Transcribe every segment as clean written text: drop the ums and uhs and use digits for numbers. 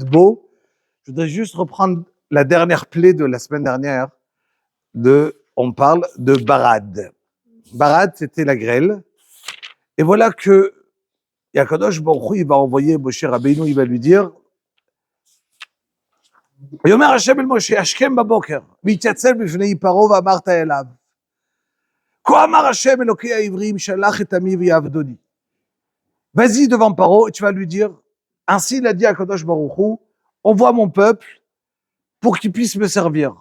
beau. Je voudrais juste reprendre la dernière plaie de la semaine dernière. On parle de Barad. Barad, c'était la grêle. Et voilà que Yakadosh Baruch Hu, il va envoyer Moshe Rabbeinu, il va lui dire ויאמר השם אל משה, השכם בבוקר, והתייצב בפני פרעה ואמרת אליו, כה אמר השם אלוקי העברים, שלח את עמי ויעבדוני. Vas-y devant Paro et tu vas lui dire, ainsi il a dit à Kadosh Baruch Hu, envoie mon peuple pour qu'il puisse me servir.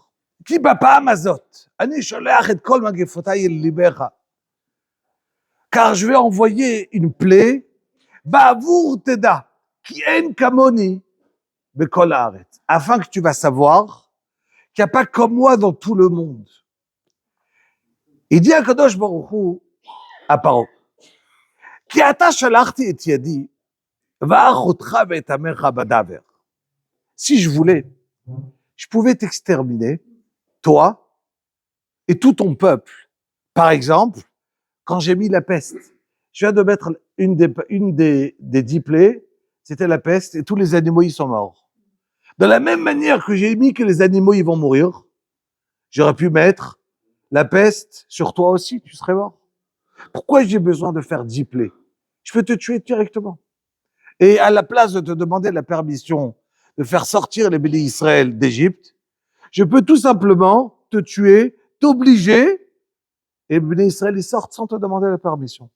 כי בפעם הזאת, אני שולח את כל מגפותיי אל ליבך. Car je vais envoyer une plaie, בעבור תדע, כי אין כמוני בכל הארץ. Afin que tu vas savoir qu'il n'y a pas comme moi dans tout le monde. Il dit à Kadosh Baruch Hu, à Paro, כי אתה שלחתי את ידי, ואחותך ואת עמך בדבר. Si je voulais, je pouvais t'exterminer, toi et tout ton peuple. Par exemple, quand j'ai mis la peste, je viens de mettre une des 10 plaies, c'était la peste, et tous les animaux, ils sont morts. De la même manière que j'ai mis que les animaux, ils vont mourir, j'aurais pu mettre la peste sur toi aussi, tu serais mort. Pourquoi j'ai besoin de faire 10 plaies? Je peux te tuer directement. Et à la place de te demander la permission de faire sortir les bénis Israël d'Égypte, je peux tout simplement te tuer, t'obliger, et les bénis Israël ils sortent sans te demander la permission.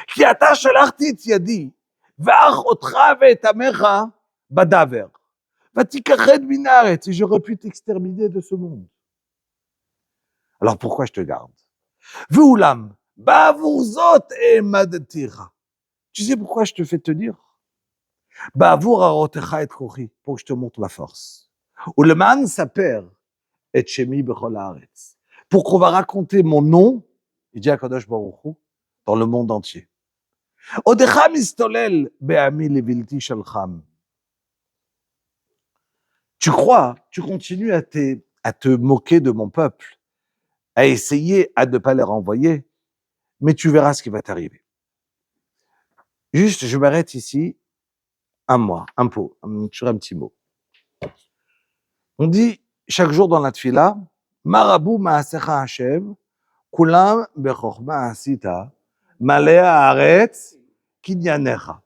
כי אתה שלחתי את ידי, ואחותך ואת עמך בדבר, ותיכחד מן הארץ, et j'aurais pu t'exterminer de ce monde. Alors pourquoi je te garde? ואולם, בעבור זאת העמדתיך. Tu sais pourquoi je te fais tenir? בעבור הראותך את כוחי, pour que je te montre ma force. ולמען ספר את שמי בכל הארץ. Pour qu'on va raconter mon nom, il dit à Kadosh Baruch Hu, dans le monde entier. עודך מסתולל בעמי לבלתי שלחם. Tu crois, tu continues à te moquer de mon peuple, à essayer à ne pas les renvoyer, mais tu verras ce qui va t'arriver. Juste, je m'arrête ici, un petit mot. On dit chaque jour dans la tfila, Marabu ma'asecha Hashem, kulam bechorma asita, malea haaretz kinyanecha.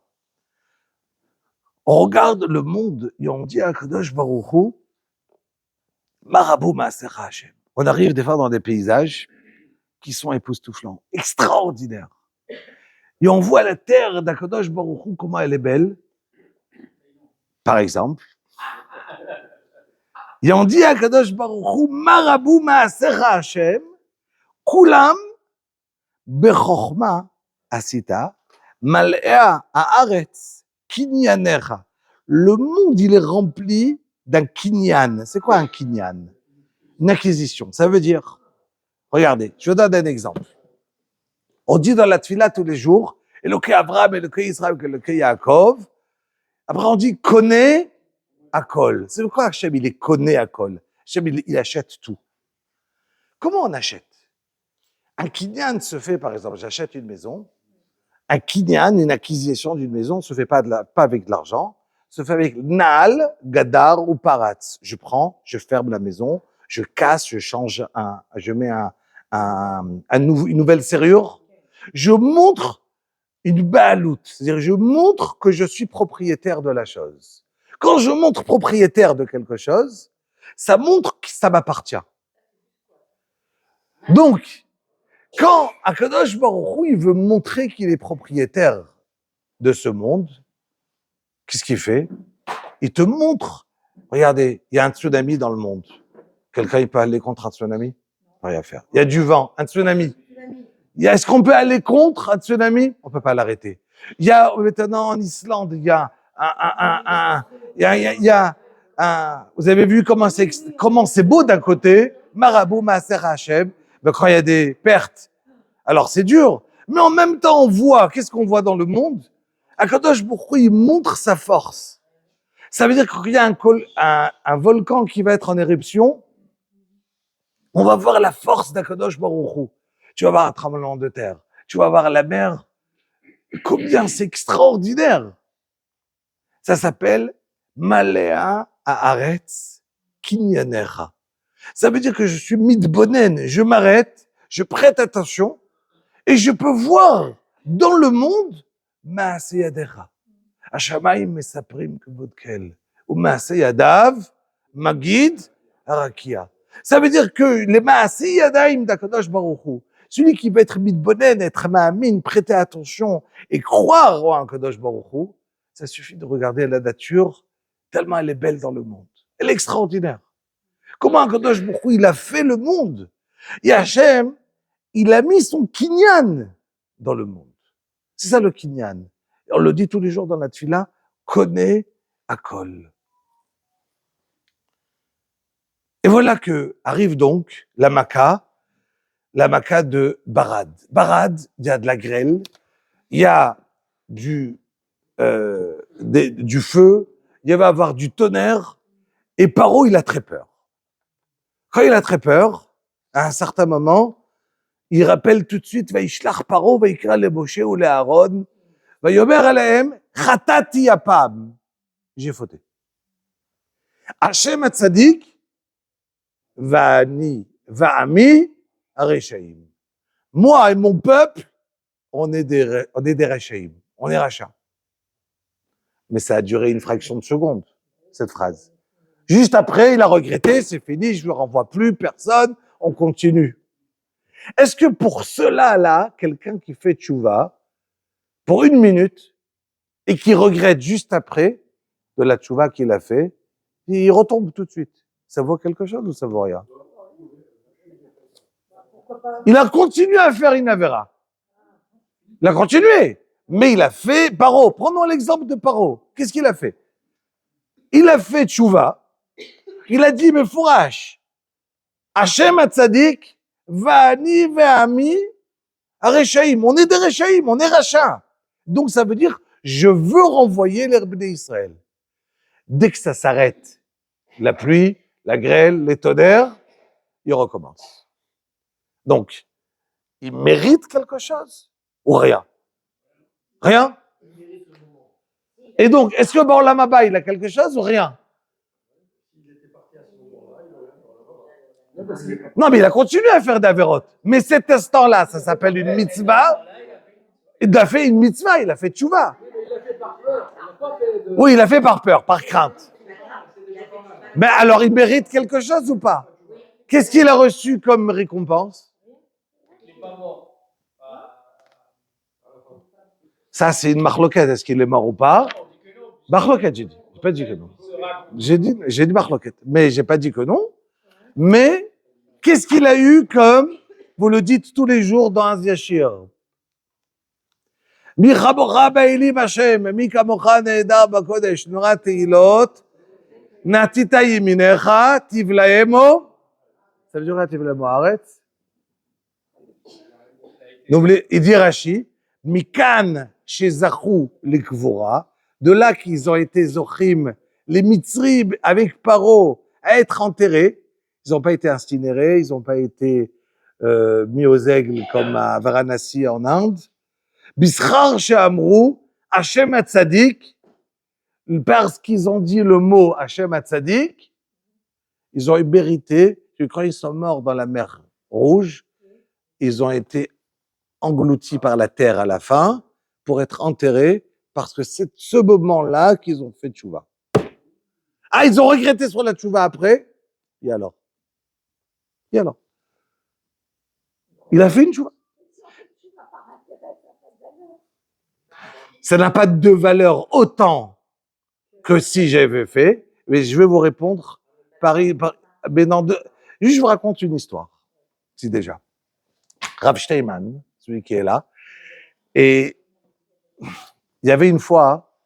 On regarde le monde et on dit à Kadosh Baruch Hu, Marabu ma'asecha Hashem. On arrive des fois dans des paysages qui sont époustouflants, extraordinaires. Et on voit la terre d'Akadosh Baruch Hu, comment elle est belle. Par exemple, et on dit à Kadosh Baruch Hu, Marabu ma'asecha Hashem, kulam bechorma asita, malea haaretz kinyanecha. Le monde, il est rempli d'un kinyan. C'est quoi un kinyan? Une acquisition. Ça veut dire, regardez, je vous donne un exemple. On dit dans la tfila tous les jours, Elokei Abraham, Elokei Israël, Elokei Yaakov. Après, on dit, connais Akol. C'est pourquoi Hachem, il est connaît Akol. Hachem, il achète tout. Comment on achète? Un kinyan se fait, par exemple, j'achète une maison. Un kinyan, une acquisition d'une maison, se fait pas avec de l'argent, se fait avec Naal, Gadar ou Paratz. Je prends, je ferme la maison, je casse, je mets une nouvelle serrure. Je montre une baalout, c'est-à-dire je montre que je suis propriétaire de la chose. Quand je montre propriétaire de quelque chose, ça montre que ça m'appartient. Donc, quand Akadosh Baruch Hu, il veut montrer qu'il est propriétaire de ce monde, qu'est-ce qu'il fait? Il te montre, regardez, il y a un tsunami dans le monde. Quelqu'un, il peut aller contre un tsunami? Rien à faire. Il y a du vent, un tsunami. Est-ce qu'on peut aller contre un tsunami? On peut pas l'arrêter. Il y a maintenant en Islande, il y a vous avez vu comment c'est beau d'un côté, Marabu Maaser Hashem, mais quand il y a des pertes, alors c'est dur. Mais en même temps, on voit, qu'est-ce qu'on voit dans le monde? Akadosh Baruch Hu, il montre sa force. Ça veut dire qu'il y a un volcan qui va être en éruption, on va voir la force d'Akadosh Baruch Hu. Tu vas voir un tremblement de terre, tu vas voir la mer. Combien c'est extraordinaire! Ça s'appelle Malea haaretz kinyanecha. Ça veut dire que je suis mitbonen, je m'arrête, je prête attention et je peux voir dans le monde maaseh yadecha. Hashamayim mesaprim kevod ou maaseh yadav magid harakia. Ça veut dire que les maaseh yadayim d'Akadosh Baruch Hu, celui qui veut être mitbonen, être ma'amin, prêter attention et croire en Akadosh Baruch Hu, ça suffit de regarder la nature tellement elle est belle dans le monde. Elle est extraordinaire. Comment Akadosh Baruch Hu, il a fait le monde. Et Hachem, il a mis son kinyan dans le monde. C'est ça le kinyan. On le dit tous les jours dans la tefila, connais Akol. Et voilà que arrive donc la Makkah de Barad. Barad, il y a de la grêle, il y a du feu, il va y avoir du tonnerre, et Paro, il a très peur. Quand il a très peur, à un certain moment, il rappelle tout de suite, Vaishlach Paro, Vaikra le Moshe ou le Aaron, Vayomer alehem, Chatati apam. J'ai fauté. Hashem atzadik, Va'ani, Va'ami, Areshaim. Moi et mon peuple, on est des Reshaim. On est rachats. Mais ça a duré une fraction de seconde, cette phrase. Juste après, il a regretté, c'est fini, je ne le renvoie plus, personne, on continue. Est-ce que pour cela-là, quelqu'un qui fait tchouva, pour 1 minute, et qui regrette juste après de la tchouva qu'il a fait, il retombe tout de suite. Ça vaut quelque chose ou ça vaut rien? Il a continué à faire une avéra. Il a continué. Mais il a fait Paro. Prenons l'exemple de Paro. Qu'est-ce qu'il a fait? Il a fait tchouva. Il a dit, mais fourrache, Hashem Hatzadik, Va'ani Ve'ami, Areshaim. On est des Reshaim, on est rachats. Donc ça veut dire, je veux renvoyer l'herbe d'Israël. Dès que ça s'arrête, la pluie, la grêle, les tonnerres, il recommence. Donc, il mérite quelque chose ou rien? Rien? Et donc, est-ce que Baolam Haba, il a quelque chose ou rien? Non, mais il a continué à faire d'Averot. Mais cet instant-là, ça s'appelle une mitzvah. Il a fait une mitzvah, il a fait tchouva. Oui, il a fait par peur, par crainte. Mais alors, il mérite quelque chose ou pas? Qu'est-ce qu'il a reçu comme récompense? Ça, c'est une marloquette. Est-ce qu'il est mort ou pas? Marloquette, j'ai dit. J'ai pas dit que non. J'ai dit marloquette. Mais j'ai pas dit que non. Mais, qu'est-ce qu'il a eu comme, vous le dites tous les jours dans Az Yashir? Mi chabocha ba'elim Hashem, mi kamocha nehedar b'kodesh, nora teilot, natita yeminecha, tivlaemo. Ça veut dire quoi, tivlaemo haaretz? N'oubliez, il dit Rashi, mikan shezachu likvora, de là qu'ils ont été zochim, les mitzrim avec Paro, à être enterrés. Ils n'ont pas été incinérés, ils n'ont pas été mis aux aigles comme à Varanasi en Inde. Bischar she'amru, Hashem Hatzadik, parce qu'ils ont dit le mot Hashem Hatzadik, ils ont mérité que quand ils sont morts dans la mer Rouge, ils ont été engloutis par la terre à la fin pour être enterrés parce que c'est ce moment-là qu'ils ont fait tchouva. Ah, ils ont regretté sur la tchouva après? Et alors? Et alors? Il a fait une tchouva. Ça n'a pas de valeur autant que si j'avais fait, mais je vais vous répondre mais juste je vous raconte une histoire, si déjà. Rav Steinman, celui qui est là, et il y avait une fois,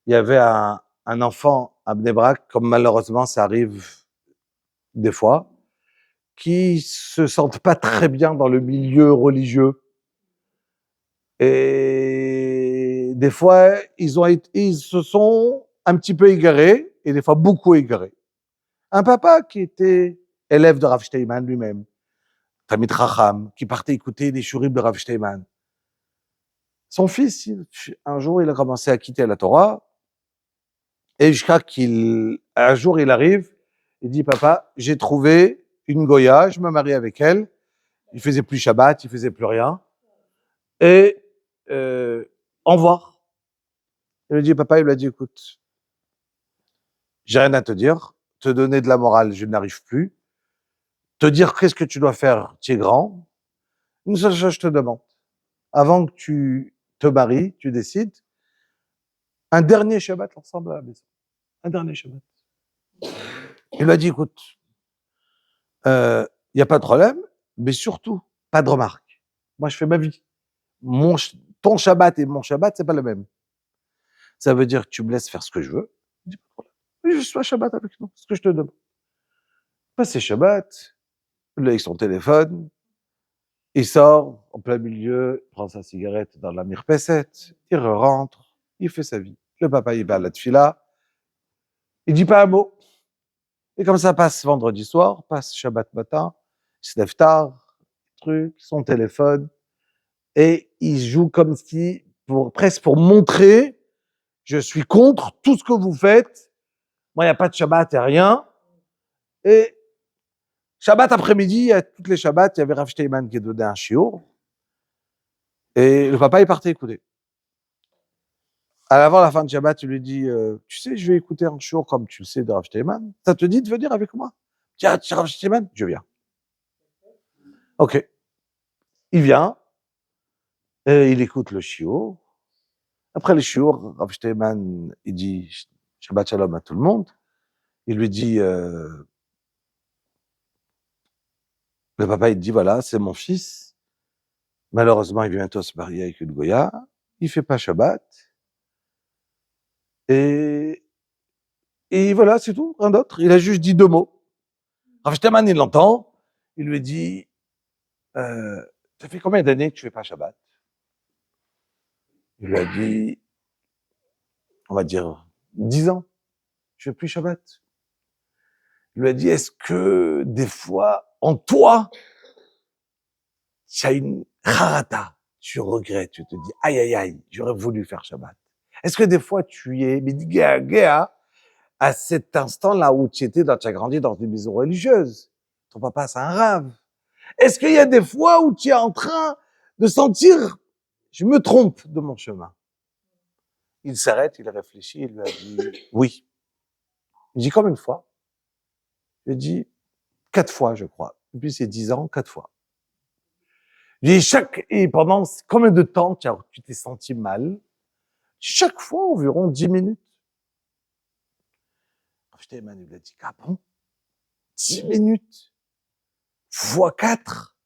il y avait un enfant à Bnei Brak, comme malheureusement ça arrive des fois, qui se sentent pas très bien dans le milieu religieux. Et des fois, ils se sont un petit peu égarés, et des fois beaucoup égarés. Un papa qui était élève de Rav Steinman lui-même, Tamid Chacham, qui partait écouter les shurim de Rav Steinman. Son fils, un jour, il a commencé à quitter la Torah, Et jusqu'à un jour, il arrive, il dit, papa, j'ai trouvé une Goya, je me marie avec elle. Il faisait plus Shabbat, il faisait plus rien. Et, au revoir. Il lui dit, papa, il lui a dit, écoute, j'ai rien à te dire. Te donner de la morale, je n'arrive plus. Te dire qu'est-ce que tu dois faire, tu es grand. Une seule chose, je te demande. Avant que tu te maries, tu décides, un dernier Shabbat ensemble à la maison. Un dernier Shabbat. Il lui a dit, écoute, il n'y a pas de problème, mais surtout, pas de remarques. Moi, je fais ma vie. Ton Shabbat et mon Shabbat, c'est pas le même. Ça veut dire que tu me laisses faire ce que je veux. Je dis, pas de problème. Mais juste sois Shabbat avec nous, c'est ce que je te demande. Passer Shabbat, il est avec son téléphone, il sort en plein milieu, prend sa cigarette dans la mirpesset, il rentre, il fait sa vie. Le papa, il va à la tfila, il dit pas un mot. Et comme ça passe vendredi soir, passe Shabbat matin, il se lève tard, truc, son téléphone, et il joue comme si, presque pour montrer, je suis contre tout ce que vous faites. Moi, il n'y a pas de Shabbat et rien. Et Shabbat après-midi, toutes les Shabbats, il y avait Rav Steinman qui donnait un shiur. Et le papa, il partait écouter. Avant la fin de Shabbat, il lui dit, tu sais, je vais écouter un shiur comme tu le sais de Rav Steinman. Ça te dit de venir avec moi? Tiens, tu es Rav Steinman? Je viens. Ok. Il vient, et il écoute le shiur. Après le shiur, Rav Steinman, il dit Shabbat Shalom à tout le monde. Il lui dit, le papa, il dit, voilà, c'est mon fils. Malheureusement, il vient bientôt se marier avec une Goya. Il fait pas Shabbat. Et voilà, c'est tout, rien d'autre. Il a juste dit 2 mots. Rav Steinman, il l'entend. Il lui dit, ça fait combien d'années que tu fais pas Shabbat? Il lui a dit, on va dire, 10 ans. Je fais plus Shabbat. Il lui a dit, est-ce que des fois, en toi, tu as une harata, tu regrettes, tu te dis, aïe, aïe, aïe, j'aurais voulu faire Shabbat. Est-ce que des fois, tu es, mais à cet instant-là où tu étais, tu as grandi dans une maison religieuse. Ton papa, c'est un rave. Est-ce qu'il y a des fois où tu es en train de sentir, je me trompe de mon chemin? Il s'arrête, il réfléchit, il lui a dit, oui. Il dit, combien de fois? Il dit, 4 fois, je crois. Depuis ces 10 ans, 4 fois. Il dit, et pendant combien de temps tu t'es senti mal? Chaque fois, environ 10 minutes. Emmanuel lui a dit, ah bon? 10 minutes? Fois 4?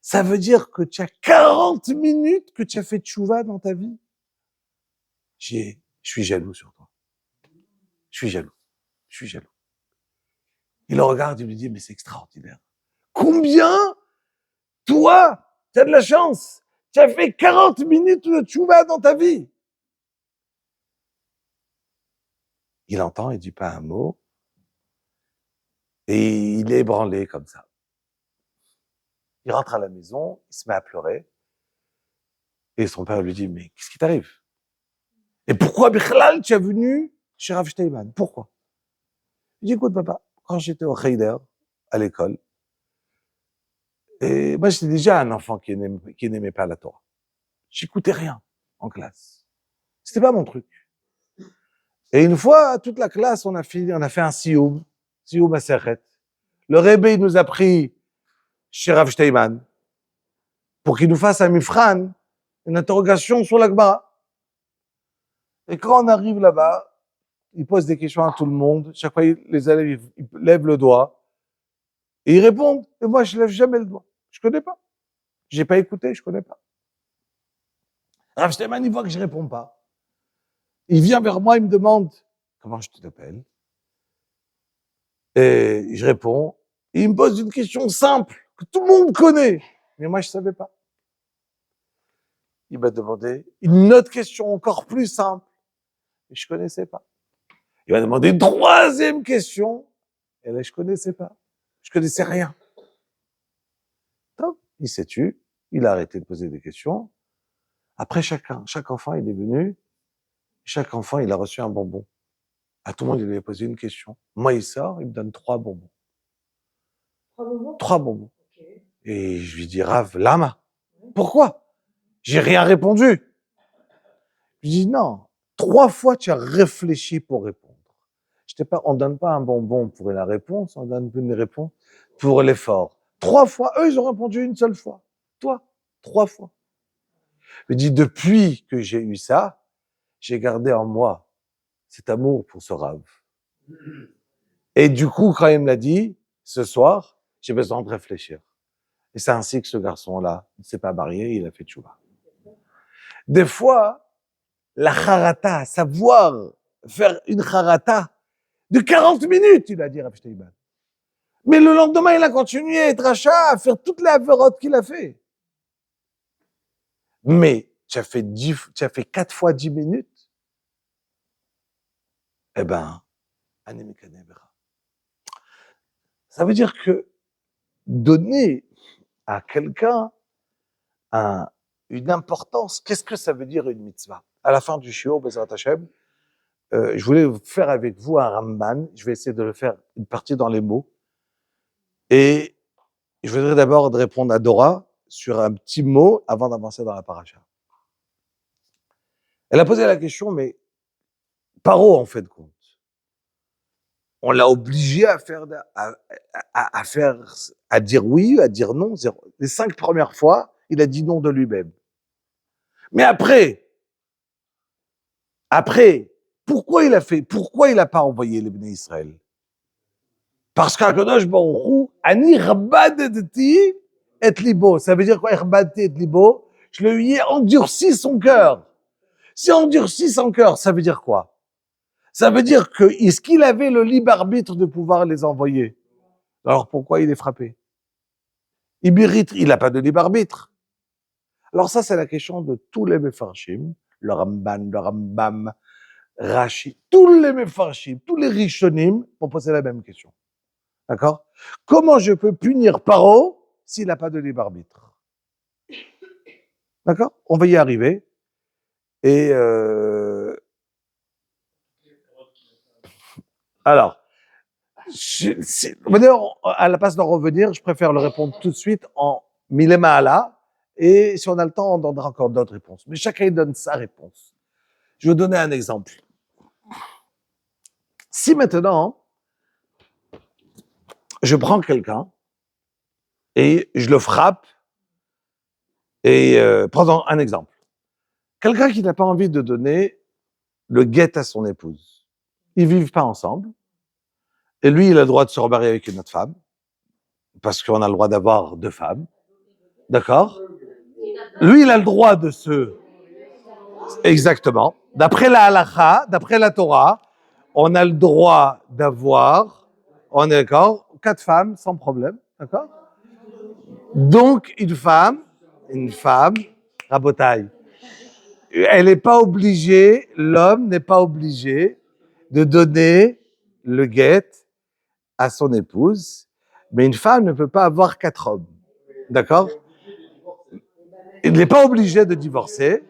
Ça veut dire que tu as 40 minutes que tu as fait tchouva dans ta vie? Je suis jaloux sur toi. Je suis jaloux. Je suis jaloux. Il le regarde, il lui dit, mais c'est extraordinaire. Combien, toi, tu as de la chance. Tu as fait 40 minutes de tchouva dans ta vie. Il entend, il dit pas un mot. Et il est ébranlé comme ça. Il rentre à la maison, il se met à pleurer. Et son père lui dit, mais qu'est-ce qui t'arrive? Et pourquoi, Bichlal, tu es venu chez Rav Steinman? Pourquoi? Il dit, écoute, papa, quand j'étais au Heider, à l'école, et moi, j'étais déjà un enfant qui n'aimait pas la Torah. J'écoutais rien en classe. C'était pas mon truc. Et une fois, toute la classe, on a fait un sioum Masechet. Le Rebbe, il nous a pris chez Rav Steinman pour qu'il nous fasse un mifran, une interrogation sur la Gemara. Et quand on arrive là-bas, il pose des questions à tout le monde. Chaque fois, les élèves, ils lèvent le doigt. Et ils répondent. Et moi, je lève jamais le doigt. Je connais pas. J'ai pas écouté, je connais pas. Rav Steinman, il voit que je réponds pas. Il vient vers moi, il me demande, comment je t'appelle? Et je réponds. Et il me pose une question simple, que tout le monde connaît. Mais moi, je savais pas. Il m'a demandé une autre question encore plus simple. Et je connaissais pas. Il m'a demandé une 3e question. Et là, je connaissais pas. Je connaissais rien. Donc, il s'est tu. Il a arrêté de poser des questions. Après, chaque enfant, il est venu. Chaque enfant, il a reçu un bonbon. À tout le monde, il lui a posé une question. Moi, il sort, il me donne 3 bonbons. 3 bonbons? 3 bonbons. Okay. Et je lui dis, Rav, lama. Pourquoi? J'ai rien répondu. Je dis, non. 3 fois, tu as réfléchi pour répondre. On donne pas un bonbon pour la réponse, on donne une réponse pour l'effort. 3 fois, eux, ils ont répondu une seule fois. Toi, 3 fois. Je dis, depuis que j'ai eu ça, j'ai gardé en moi cet amour pour ce Rav. Et du coup, quand il me l'a dit, ce soir, j'ai besoin de réfléchir. Et c'est ainsi que ce garçon-là ne s'est pas marié, il a fait tchouva. Des fois, la charata, savoir faire une charata de 40 minutes, il a dit Rav Steinman. Mais le lendemain, il a continué à être achat, à faire toutes les avérotes qu'il a fait. Mais tu as fait 4 fois 10 minutes. Eh ben, ça veut dire que donner à quelqu'un une importance, qu'est-ce que ça veut dire une mitzvah? À la fin du shiur, Bezrat Hashem, je voulais faire avec vous un Ramban, je vais essayer de le faire une partie dans les mots. Et je voudrais d'abord répondre à Dora sur un petit mot avant d'avancer dans la paracha. Elle a posé la question, mais Paro, en fait de compte, on l'a obligé à faire, à dire oui, à dire non. Les 5 premières fois, il a dit non de lui-même. Mais après, pourquoi il a pas envoyé les Bnei Israël? Parce qu'Akadosh Baruch Hu, ani rabadeti et libo. Ça veut dire quoi, rabadeti et libo? Je lui ai endurci son cœur. Si endurci son cœur, ça veut dire quoi? Ça veut dire que, est-ce qu'il avait le libre arbitre de pouvoir les envoyer? Alors pourquoi il est frappé? Il n'a pas de libre arbitre. Alors ça, c'est la question de tous les Mefarshim, le Ramban, le Rambam, Rashi, tous les Mefarshim, tous les Rishonim, pour poser la même question. D'accord? Comment je peux punir Paro s'il n'a pas de libre arbitre? D'accord? On va y arriver. Et alors, d'ailleurs, à la place d'en revenir, je préfère le répondre tout de suite en milema ala. Et si on a le temps, on donnera encore d'autres réponses. Mais chacun donne sa réponse. Je vais vous donner un exemple. Si maintenant, je prends quelqu'un et je le frappe, et prenons un exemple. Quelqu'un qui n'a pas envie de donner le guet à son épouse. Ils vivent pas ensemble. Et lui, il a le droit de se remarier avec une autre femme. Parce qu'on a le droit d'avoir 2 femmes. D'accord? Lui, il a le droit de se... Exactement. D'après la halakha, d'après la Torah, on a le droit d'avoir, on est d'accord, 4 femmes sans problème. D'accord? Donc, une femme, rabotaille, elle n'est pas obligée, l'homme n'est pas obligé de donner le guet à son épouse, mais une femme ne peut pas avoir 4 hommes. D'accord? Il n'est pas obligé de divorcer.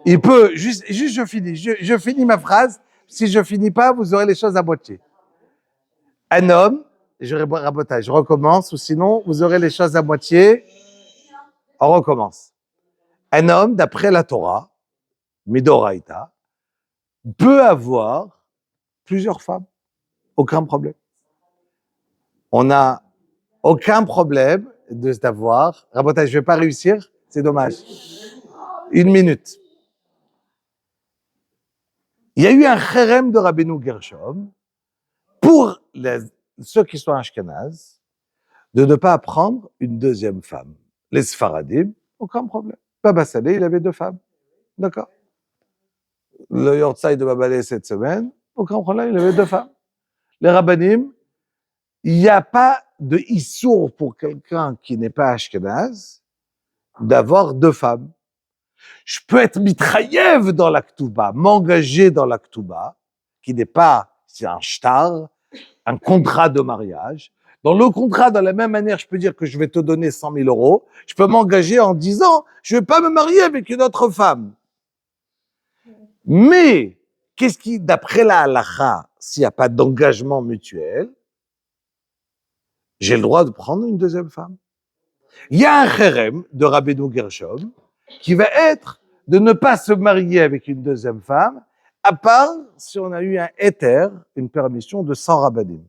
Il peut, juste je finis ma phrase. Si je finis pas, vous aurez les choses à moitié. Un homme, je recommence, ou sinon, vous aurez les choses à moitié. On recommence. Un homme, d'après la Torah, Midoraïta, peut avoir plusieurs femmes. Aucun problème. On n'a aucun problème d'avoir. Rabotage, je vais pas réussir, c'est dommage. 1 minute. Il y a eu un chérem de Rabbeinu Gershom pour ceux qui sont ashkénazes de ne pas prendre une deuxième femme. Les Sfaradim, aucun problème. Baba Saleh, il avait 2 femmes. D'accord? Le Yortzai de Babalé cette semaine, aucun problème, il avait 2 femmes. Les Rabbanim, il n'y a pas de issour pour quelqu'un qui n'est pas ashkénaze d'avoir 2 femmes. Je peux être mitraïev dans la Ketouba, m'engager dans la Ketouba, qui n'est pas, c'est un shtar, un contrat de mariage. Dans le contrat, de la même manière, je peux dire que je vais te donner 100 000 euros. Je peux m'engager en disant, je vais pas me marier avec une autre femme. Mais, qu'est-ce qui, d'après la halakha, s'il n'y a pas d'engagement mutuel, j'ai le droit de prendre une deuxième femme. Il y a un chérem de Rabbeinu Gershom qui va être de ne pas se marier avec une deuxième femme, à part si on a eu un éther, une permission de 100 rabbanim.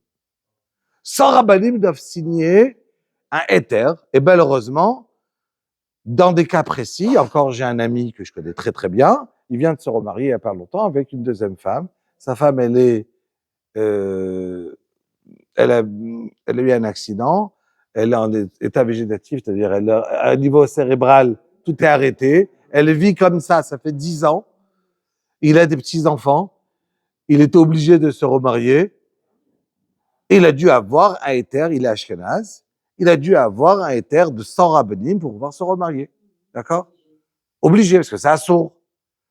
100 rabbanim doivent signer un éther, et malheureusement, dans des cas précis, encore j'ai un ami que je connais très très bien, il vient de se remarier il n'y a pas longtemps avec une deuxième femme. Sa femme, elle a eu un accident, elle est en état végétatif, c'est-à-dire à un niveau cérébral, tout est arrêté. Elle vit comme ça fait 10 ans. Il a des petits-enfants. Il était obligé de se remarier. Il a dû avoir un éther, il est ashkenaz. Il a dû avoir un éther de 100 rabbanim pour pouvoir se remarier. D'accord? Obligé, parce que c'est assourd.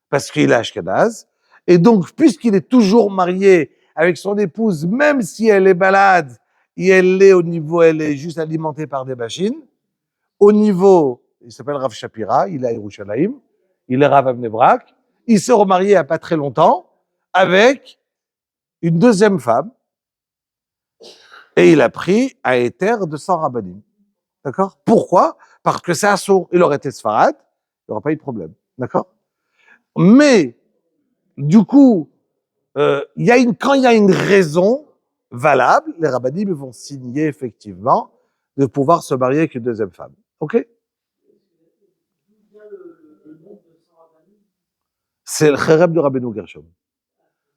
Parce qu'il est ashkenaz. Et donc, puisqu'il est toujours marié avec son épouse, même si elle est malade, et elle est juste alimentée par des machines, au niveau, il s'appelle Rav Shapira, il est à Yerushalayim, il est Rav Avnei Brak, il s'est remarié il n'y a pas très longtemps avec une deuxième femme, et il a pris un éther de 100 rabbanim. D'accord? Pourquoi? Parce que c'est assourd. Il aurait été sfarad, il n'aurait pas eu de problème. D'accord? Mais, du coup, quand il y a une raison valable, les rabbanim vont signer effectivement de pouvoir se marier avec une deuxième femme. Ok? C'est le chérem de Rabbeinu Gershom.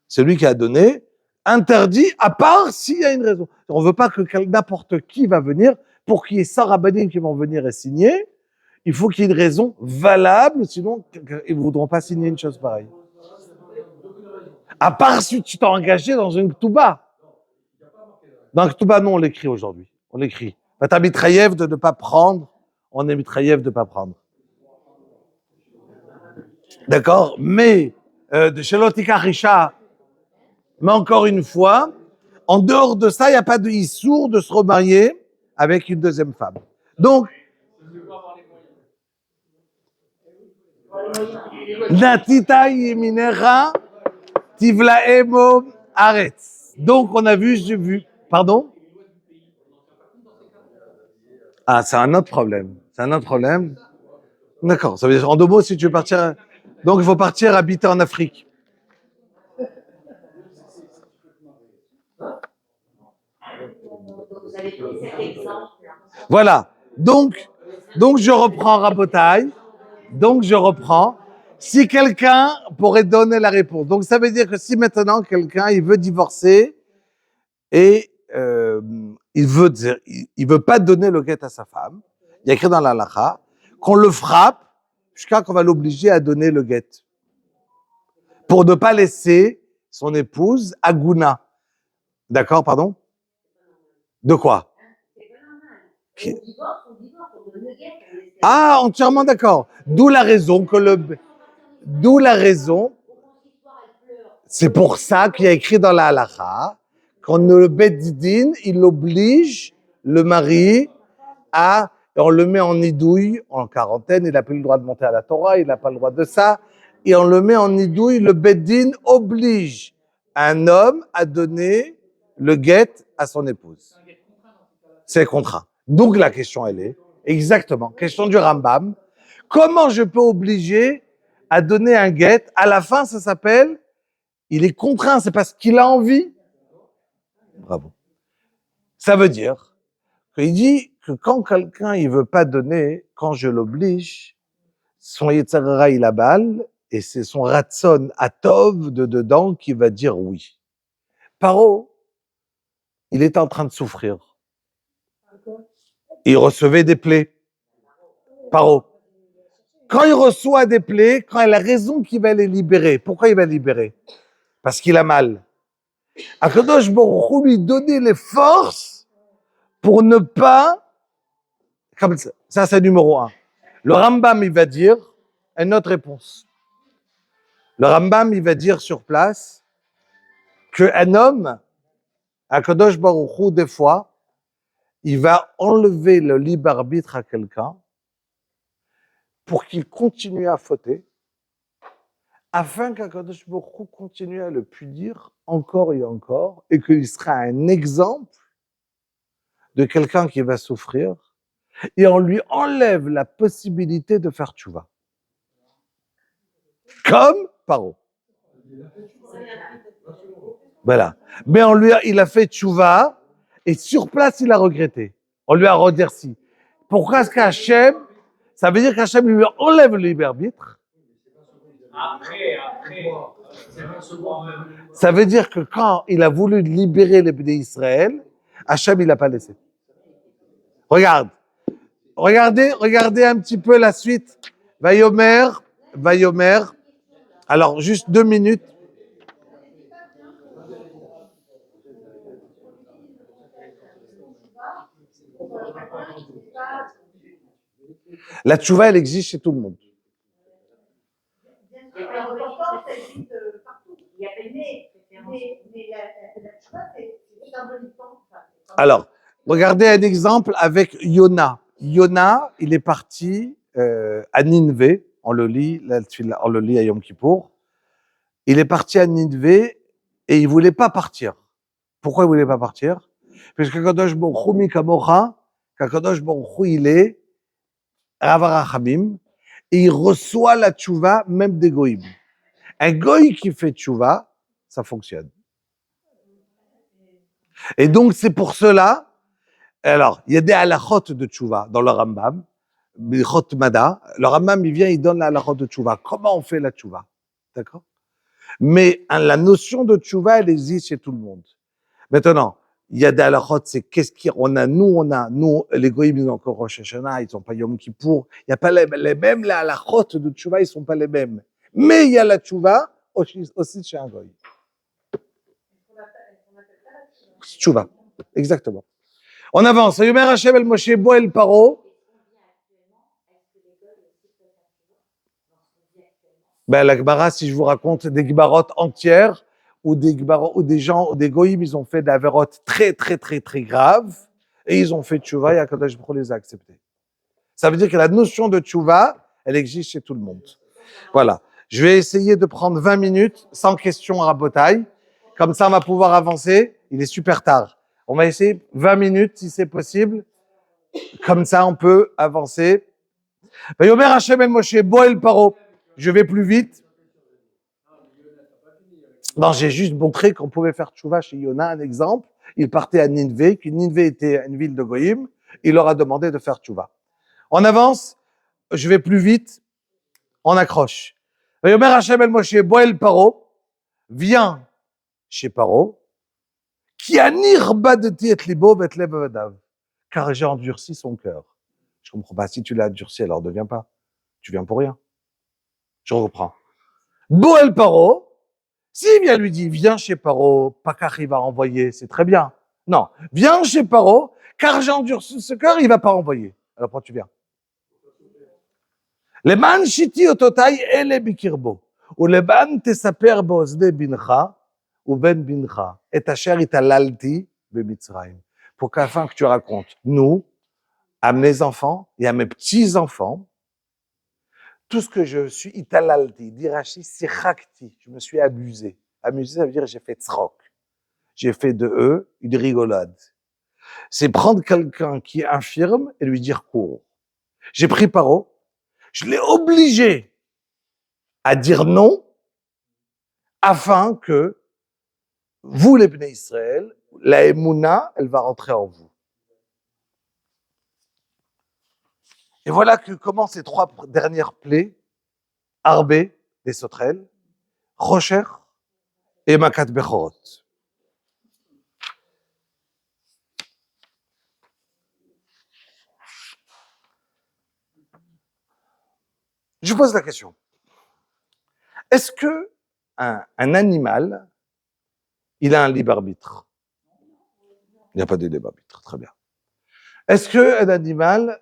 C'est lui qui a donné, interdit, à part s'il y a une raison. On ne veut pas que n'importe qui va venir, pour qu'il y ait 100 rabbanim qui vont venir et signer, il faut qu'il y ait une raison valable, sinon ils ne voudront pas signer une chose pareille. À part si tu t'es engagé dans une ktouba. Dans une ktouba, non, on l'écrit aujourd'hui. On l'écrit. T'as mitraïev de ne pas prendre, on est mitraïev de ne pas prendre. D'accord? Mais, de Shelotika Risha, mais encore une fois, en dehors de ça, il n'y a pas de issour de se remarier avec une deuxième femme. Donc, Natita Yeminecha Tivlaemo Aretz. Donc, on a vu, j'ai vu. Pardon? Ah, c'est un autre problème. C'est un autre problème. D'accord. Ça veut dire, en 2 mots, si tu veux partir. Donc, il faut partir habiter en Afrique. Vous avez pris cet exemple-là. Voilà. Donc, je reprends Rabotaille. Donc, je reprends. Si quelqu'un pourrait donner la réponse. Donc, ça veut dire que si maintenant quelqu'un, il veut divorcer et il veut pas donner le guet à sa femme, il y a écrit dans la halakha qu'on le frappe jusqu'à qu'on va l'obliger à donner le guet. Pour ne pas laisser son épouse aguna. D'accord, pardon? De quoi? On divorce, on donne le guet. Ah, entièrement d'accord. D'où la raison, c'est pour ça qu'il y a écrit dans la halakha qu'on le Beddin, il oblige le mari on le met en nidouille, en quarantaine, il n'a plus le droit de monter à la Torah, il n'a pas le droit de ça, et on le met en nidouille, le Beddin oblige un homme à donner le guet à son épouse. C'est contraint. Donc la question, elle est, exactement, question du Rambam, comment je peux obliger à donner un guet? À la fin, ça s'appelle, il est contraint, c'est parce qu'il a envie. Bravo. Ça veut dire qu'il dit que quand quelqu'un il veut pas donner, quand je l'oblige, son Yetzirah il abale et c'est son Ratson Atov de dedans qui va dire oui. Paro, il est en train de souffrir. Il recevait des plaies. Paro. Quand il reçoit des plaies, quand il a raison qu'il va les libérer. Pourquoi il va libérer? Parce qu'il a mal. Akadosh Baruch Hu lui donner les forces pour ne pas, comme ça c'est numéro 1. Le Rambam, il va dire, une autre réponse. Le Rambam, il va dire sur place qu'un homme, Akadosh Baruch Hu, des fois, il va enlever le libre arbitre à quelqu'un pour qu'il continue à fauter, afin qu'Akadosh Baruch Hu continue à le punir encore et encore, et qu'il sera un exemple de quelqu'un qui va souffrir, et on lui enlève la possibilité de faire tchouva. Comme Paro. Voilà. Mais il a fait tchouva, et sur place, il a regretté. On lui a redurci. Pourquoi est-ce qu'Hachem, ça veut dire qu'Hachem lui enlève le libre arbitre. Après. Ça veut dire que quand il a voulu libérer les Bnei Israël, Hachem, il n'a pas laissé. Regardez un petit peu la suite. Vayomer. Alors, juste 2 minutes. La tchouva, elle existe chez tout le monde. Alors, regardez un exemple avec Yona. Yona, il est parti à Nineveh. On le lit à Yom Kippour. Il est parti à Nineveh et il voulait pas partir. Pourquoi il voulait pas partir? Parce que Kadosh Baruch Hu Mikamocha, Kadosh Baruch Hu, il est Rav Rachamim, et il reçoit la tchouva même des goïms. Un goï qui fait tchouva, ça fonctionne. Et donc, c'est pour cela, alors, il y a des halachot de tchouva dans le Rambam, Bichot Mada. Le Rambam, il vient, il donne la halachot de tchouva. Comment on fait la tchouva? D'accord? Mais la notion de tchouva, elle existe chez tout le monde. Maintenant, il y a des halachot, c'est qu'est-ce qu'on a, nous, les goïms, ils ont encore Rosh Hashanah, ils n'ont pas Yom Kippour. Il n'y a pas les mêmes, les halachot de tchouva, ils ne sont pas les mêmes. Mais il y a la tchouva aussi chez un goï. Tchouva, exactement. On avance. Yomer Hashem el Moshe bo el Paro. Ben, la Gemara, si je vous raconte des Gbarotes entières, ou des gens, ou des goïms, ils ont fait des avérotes très, très, très, très graves, et ils ont fait tchouva, et Akadosh Baruch Hu les a acceptés. Ça veut dire que la notion de tchouva, elle existe chez tout le monde. Voilà. Je vais essayer de prendre 20 minutes, sans question à rabotaille. Comme ça, on va pouvoir avancer. Il est super tard. On va essayer 20 minutes, si c'est possible. Comme ça, on peut avancer. Yomer Hashem el Moshe bo el Paro. Je vais plus vite. Non, j'ai juste montré qu'on pouvait faire tchouva chez Yona, un exemple. Il partait à Nineveh, que Nineveh était une ville de Goïm. Il leur a demandé de faire tchouva. On avance. Je vais plus vite. On accroche. Yomer Hashem el Moshe bo el Paro. Viens chez Paro. Qui a nirbadeti et libo et lev avadav. Car j'ai endurci son cœur. Je comprends pas. Si tu l'as endurci, alors ne viens pas. Tu viens pour rien. Je reprends. Bo el Paro. S'il vient lui dit, viens chez Paro, pas car il va envoyer, c'est très bien. Non, viens chez Paro, car j'ai endurci ce cœur, il va pas envoyer. Alors pourquoi tu viens? Les man shiti ototai ele bikirbo. Ou les ban tesaper bozde bincha, ou ben bincha. Et asher italalti bemitzraim. Pour qu'à la fin que tu racontes, nous, à mes enfants et à mes petits-enfants, tout ce que je suis italalti, dirachi, sirakti, je me suis abusé. Amusé, ça veut dire j'ai fait tzrok. J'ai fait de eux une rigolade. C'est prendre quelqu'un qui est infirme et lui dire cours. J'ai pris Paro, je l'ai obligé à dire non afin que vous, les Bnei Israël, la Emouna, elle va rentrer en vous. Et voilà que commencent ces 3 dernières plaies, Arbé, des sauterelles, Rocher et Makat Bechorot. Je pose la question. Est-ce que un animal, il a un libre arbitre? Il n'y a pas de libre arbitre, très bien. Est-ce qu'un animal,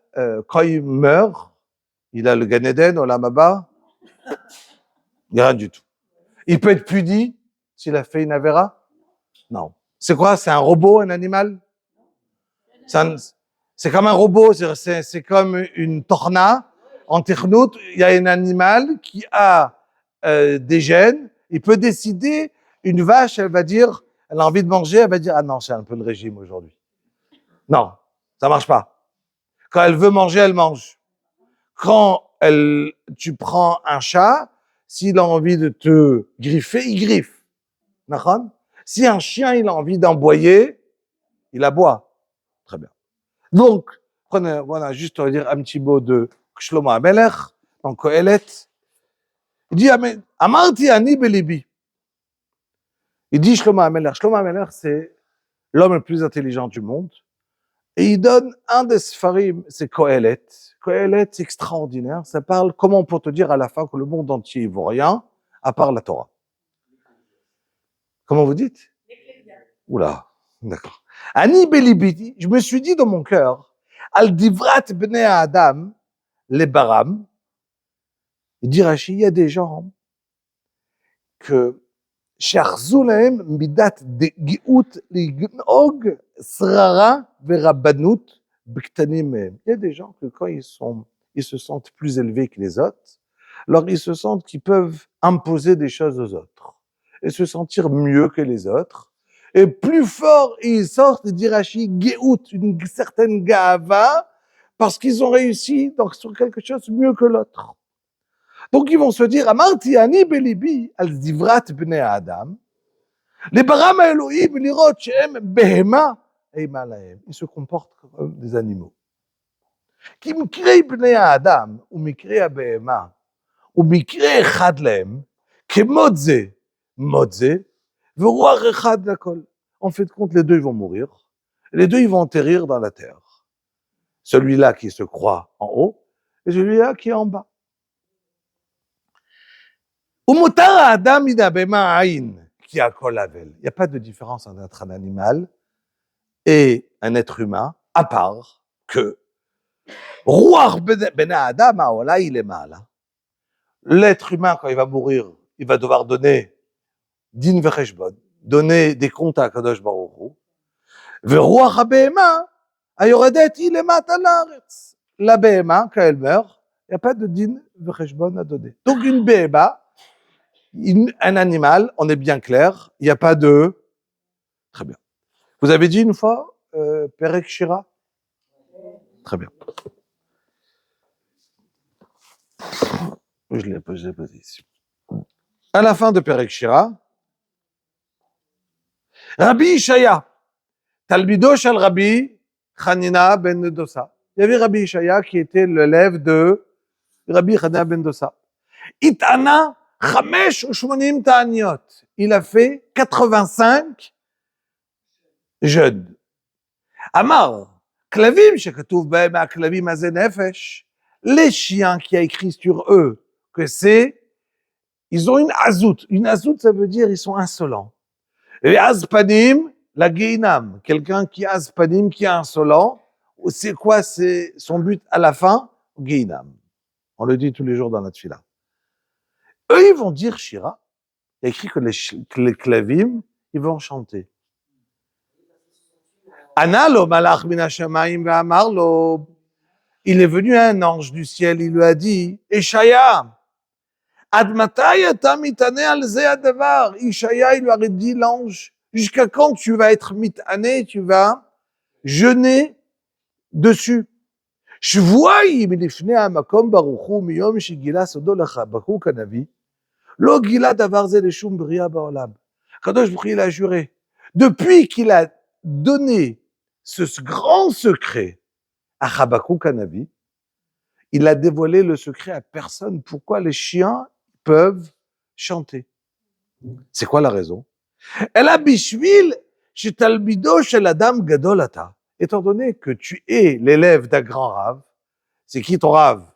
quand il meurt, il a le Gan Eden, Olam Haba? Il n'y a rien du tout. Il peut être puni s'il a fait une avéra? Non. C'est quoi? C'est un robot, un animal? C'est comme un robot, c'est comme une torna. En Technout, il y a un animal qui a déjeune, il peut décider, une vache, elle va dire, elle a envie de manger, elle va dire, ah non, c'est un peu le régime aujourd'hui. Non, ça marche pas. Quand elle veut manger, elle mange. Tu prends un chat, s'il a envie de te griffer, il griffe. D'accord? Si un chien, il a envie d'aboyer, il aboie. Très bien. Donc, prenez, voilà, juste dire un petit mot de Shlomo HaMelech, dans Kohelet. Il dit, Amarti ani belibi. Il dit Shlomo HaMelech. Shlomo HaMelech, c'est l'homme le plus intelligent du monde. Et il donne un des Sfarim, c'est Kohelet. Kohelet, c'est extraordinaire. Ça parle, comment on peut te dire à la fin que le monde entier ne vaut rien, à part la Torah. Comment vous dites? Oula, d'accord. Ani belibiti, je me suis dit dans mon cœur, al divrat bnei Adam, les baram, il dit Rashi, il y a des gens que שאחזו להם מידת דגיעות לגנוג שררה ורבנות בקטנים מהם. Il y a des gens que quand ils se sentent plus élevés que les autres, alors ils se sentent qu'ils peuvent imposer des choses aux autres et se sentir mieux que les autres. Et plus fort, ils sortent, dit Rashi, géout, une certaine gava, parce qu'ils ont réussi sur quelque chose mieux que l'autre. Donc ils vont se dire, Amarti ani belibi al divrat bnei Adam, les baram Elohim lirot shehem behema eima lahem. Ils se comportent comme des animaux. Ki mikrei bnei Adam ou mikrei הבהמה ומקרה אחד להם כמות זה, מות זה, ורוח אחד לכל. En fait, compte, les deux ils vont mourir, les deux ils vont atterrir dans la terre. Celui-là qui se croit en haut et celui-là qui est en bas. ומותר האדם מן הבהמה עין, כי הכל הבל. Il n'y a pas de différence entre un animal et un être humain, à part que רוח בני האדם העולה היא למעלה. L'être humain, quand il va mourir, il va devoir donner דין וחשבון, donner des comptes à הקדוש ברוך הוא, ורוח הבהמה היורדת היא למטה לארץ. La בהמה, quand elle meurt, il n'y a pas de דין וחשבון à donner. Donc une בהמה, un animal, on est bien clair, il n'y a pas de... Très bien. Vous avez dit une fois, Perek Shira? Très bien. Je l'ai posé ici. À la fin de Perek Shira, Rabbi Ishaya, Talmido shel Rabbi Hanina ben Dosa. Il y avait Rabbi Ishaya qui était l'élève de Rabbi Hanina ben Dosa. Itana 85 ta'aniot. Il a fait 85 jeûnes. Amar, Klavim, shekatuv b'hem ha'klavim hazeh nefesh, les chiens qui a écrit sur eux que c'est, ils ont une azout. Une azout, ça veut dire ils sont insolents. Et azpanim, la guéinam, quelqu'un qui est azpanim, qui est insolent, c'est quoi c'est son but à la fin? Guéinam. On le dit tous les jours dans notre fila. Eux, ils vont dire Shira. Il y a écrit que les klavim, ils vont chanter. Analo malach min hashamayim ve'amar lo. Il est venu un ange du ciel, il lui a dit, Ishaya, ad matai ata mitane al ze hadavar. Ishaya, il lui a dit, l'ange, jusqu'à quand tu vas être mitané, tu vas jeûner dessus. שבועיים לפני המקום ברוך הוא מיום שגילה סודו לחבקוק הנביא, לא גילה דבר זה לשום בריאה בעולם. הקדוש ברוך הוא il a juré, depuis qu'il a donné ce grand secret à Habakkuk Hanavi, il a dévoilé le secret à personne. Pourquoi les chiens peuvent chanter? C'est quoi la raison? אלא בשביל שתלמידו של אדם גדול אתה. Étant donné que tu es l'élève d'un grand rave, c'est qui ton rave?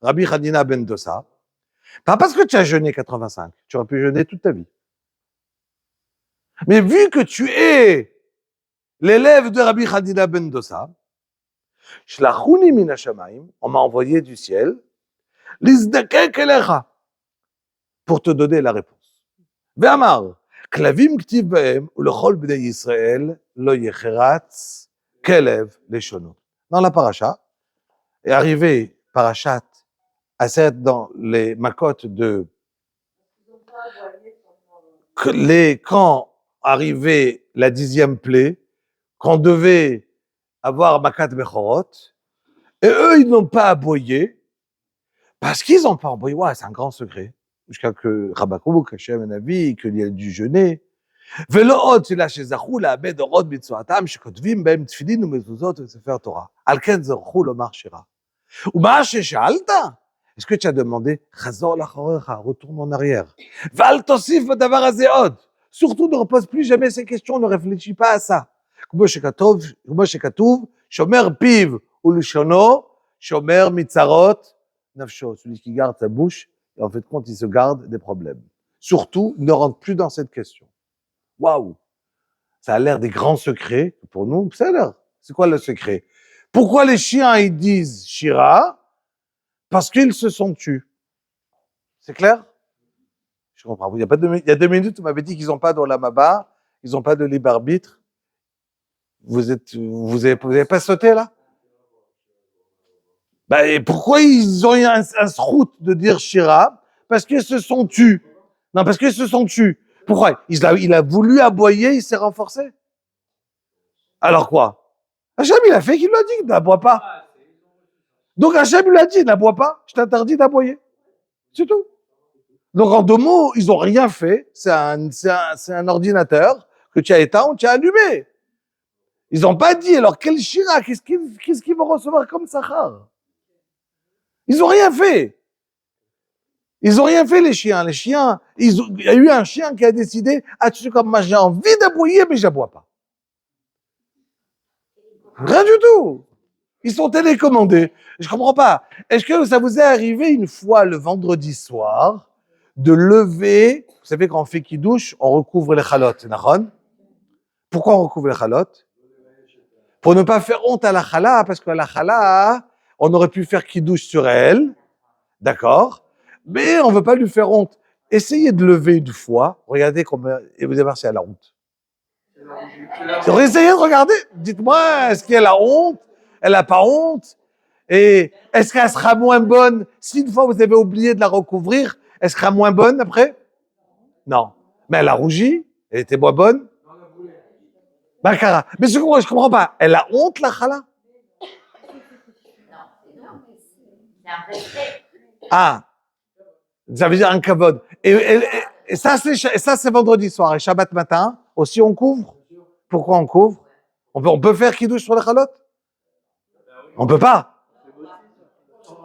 Rabbi Hanina ben Dosa. Pas parce que tu as jeûné 85, tu aurais pu jeûner toute ta vie. Mais vu que tu es l'élève de Rabbi Hanina ben Dosa, Shlachuni min hashamayim, on m'a envoyé du ciel, lizdakek elecha, pour te donner la réponse. Ve'amar, klavim ktiv b'hem, ulechol bnei Yisrael, lo yecheratz, Kelev leshono. Dans la paracha, est arrivé parachat Aset dans les makotes de quand arrivait la 10e plaie, qu'on devait avoir Makat Bechorot, et eux, ils n'ont pas aboyé, parce qu'ils n'ont pas aboyé. Ouais, c'est un grand secret. Jusqu'à que Rabakouk, Hachem Navi, qu'il y ait du jeûner. ולא עוד תפילה שזכו לאבד אורות בצואתם שכותבים בהם תפילין ומזוזות וספר תורה. על כן זכו לומר שירה. ומה ששאלת? Est-ce que tu as demandé, חזור לאחוריך, retourne en arrière. ואל תוסיף בדבר הזה עוד. Surtout ne repose plus jamais ces questions, ne réfléchis pas à ça. כמו שכתוב, שומר פיו ולשונו, שומר מצרות נפשו. Celui qui garde sa bouche, et en fait compte, il se garde des problèmes. Surtout, ne rentre plus dans cette question. Waouh! Ça a l'air des grands secrets pour nous. C'est quoi le secret? Pourquoi les chiens, ils disent Shira? Parce qu'ils se sont tus. C'est clair? Je comprends. Il y a 2 minutes, vous m'avez dit qu'ils n'ont pas d'Olam Haba, ils n'ont pas de libre arbitre. Vous avez pas sauté, là? Et pourquoi ils ont eu un srout de dire Shira? Parce qu'ils se sont tus. Non, parce qu'ils se sont tus. Pourquoi? Il a voulu aboyer, il s'est renforcé. Alors quoi? Hachem, il a fait qu'il lui a dit, n'aboie pas. Donc Hachem lui a dit, n'aboie pas, je t'interdis d'aboyer. C'est tout. Donc en 2 mots, ils n'ont rien fait. C'est un ordinateur que tu as éteint ou tu as allumé. Ils n'ont pas dit, alors quel Shira, qu'est-ce qu'ils vont recevoir comme Sachar? Ils n'ont rien fait. Ils n'ont rien fait, les chiens. Les chiens, il y a eu un chien qui a décidé, ah, tu sais comme moi, j'ai envie d'aboyer, mais je n'aboie pas. Rien du tout. Ils sont télécommandés. Je comprends pas. Est-ce que ça vous est arrivé une fois le vendredi soir de lever, vous savez quand on fait kidouche, on recouvre les chalotes, Nahon? Pourquoi on recouvre les chalotes? Pour ne pas faire honte à la chala, parce qu'à la chala, on aurait pu faire kidouche sur elle, d'accord? Mais on veut pas lui faire honte. Essayez de lever une fois, regardez combien, et vous allez voir si elle a honte. Essayez de regarder, dites-moi, est-ce qu'elle a honte? Elle n'a pas honte? Et est-ce qu'elle sera moins bonne si une fois vous avez oublié de la recouvrir? Elle sera moins bonne après? Non. Mais elle a rougi? Elle était moins bonne? Bakara. Mais je comprends pas. Elle a honte, la chala? Non, c'est un respect. Ah. Ça veut dire un kavod. Et ça, c'est vendredi soir. Et Shabbat matin, aussi on couvre? Pourquoi on couvre? On peut faire kidouche sur les chalotes? On peut pas.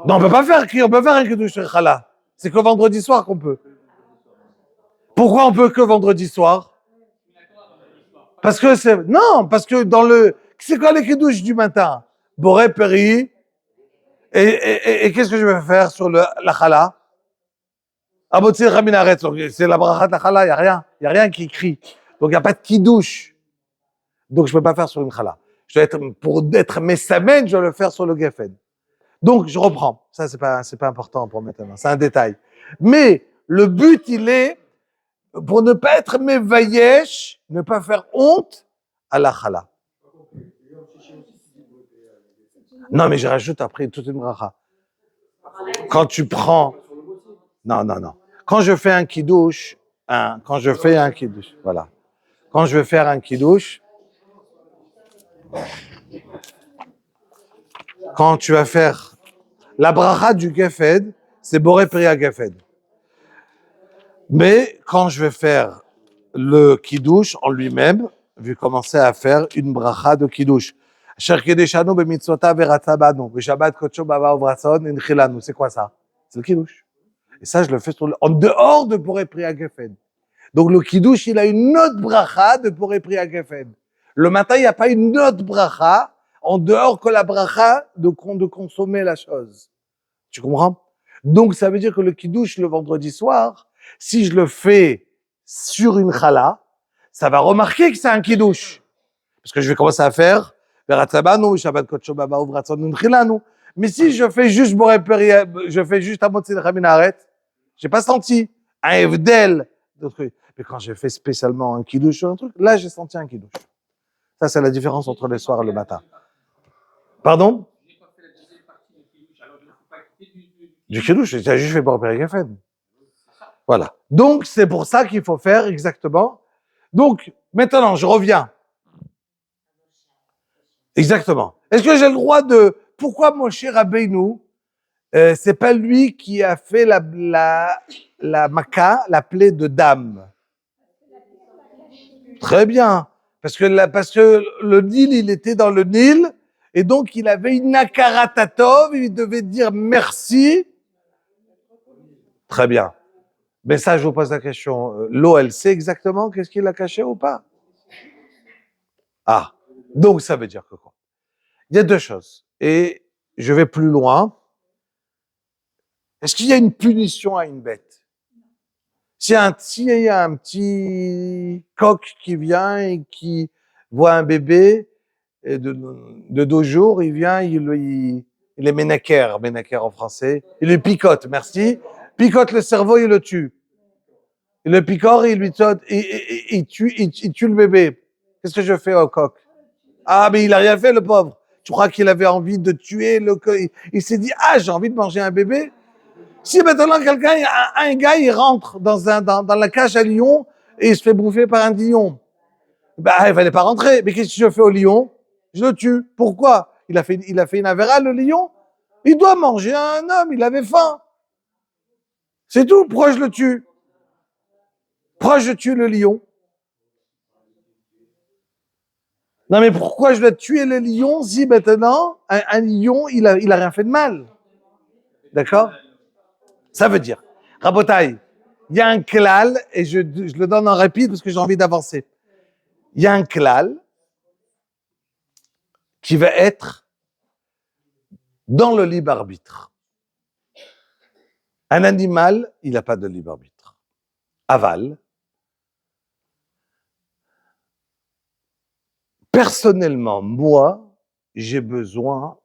Non, on peut faire un kidouche sur les chala. C'est que vendredi soir qu'on peut. Pourquoi on peut que vendredi soir? Parce que parce que c'est quoi les kidouches du matin? Boré, péri. Et qu'est-ce que je vais faire sur la chala? Abotzir Raminaret, c'est la bracha de la chala, il y a rien qui crie. Donc il n'y a pas de kidouche. Donc je peux pas faire sur une chala. Pour être mesamen, je dois le faire sur le geffen. Donc je reprends. Ça c'est pas important pour maintenant, c'est un détail. Mais le but il est pour ne pas être mevayesh, ne pas faire honte à la chala. Non mais je rajoute après toute une bracha. Quand tu prends, non. Quand je fais un kidouche, voilà. Quand je veux faire un kidouche, quand tu vas faire la bracha du Gefed, c'est Boré Priya Gefed. Mais quand je vais faire le kidouche en lui-même, je vais commencer à faire une bracha de kidouche. C'est quoi ça? C'est le kidouche. Et ça, je le fais en dehors de Boré Priya Gefed. Donc le kidouche, il a une autre bracha de Boré Priya Gefed. Le matin, il n'y a pas une autre bracha en dehors que la bracha de consommer la chose. Tu comprends? Donc, ça veut dire que le kidouche le vendredi soir, si je le fais sur une chala, ça va remarquer que c'est un kidouche. Parce que je vais commencer à faire mais si je fais juste Amotzin Chaminaret, j'ai pas senti un evdel de truc. Mais quand j'ai fait spécialement un kidouche sur un truc, là, j'ai senti un kidouche. Ça, c'est la différence entre le soir et le matin. Pardon? Du kidouche, j'ai juste fait Boré Geffen. Voilà. Donc, c'est pour ça qu'il faut faire exactement. Donc, maintenant, je reviens. Exactement. Est-ce que j'ai le droit de... Pourquoi Moshe Rabbeinu, c'est pas lui qui a fait la maca, la plaie de dame? Très bien. Parce que le Nil, il était dans le Nil, et donc il avait une nakaratatov, il devait dire merci. Très bien. Mais ça, je vous pose la question. L'eau, elle sait exactement qu'est-ce qu'il a caché ou pas? Ah. Donc, ça veut dire que quoi? Il y a deux choses. Et je vais plus loin. Est-ce qu'il y a une punition à une bête? S'il y a un petit coq qui vient et qui voit un bébé de 2 jours, il vient, il est ménaquer en français, il le picote, merci, picote le cerveau, il le tue. Il le picore, il lui saute, il tue le bébé. Qu'est-ce que je fais au coq? Ah, mais il a rien fait, le pauvre. Tu crois qu'il avait envie de tuer le coq? Il s'est dit, ah, j'ai envie de manger un bébé. Si maintenant un gars, il rentre dans la cage à lion et il se fait bouffer par un lion, bah, il fallait pas rentrer. Mais qu'est-ce que je fais au lion? Je le tue. Pourquoi? Il a fait une avéra, le lion. Il doit manger un homme, il avait faim. C'est tout. Pourquoi je le tue? Pourquoi je tue le lion? Non, mais pourquoi je dois tuer le lion si maintenant, un lion, il a rien fait de mal? D'accord? Ça veut dire, Rabotaï, il y a un klal, et je le donne en rapide parce que j'ai envie d'avancer. Il y a un klal qui va être dans le libre arbitre. Un animal, il n'a pas de libre arbitre. Aval. Personnellement, moi, j'ai besoin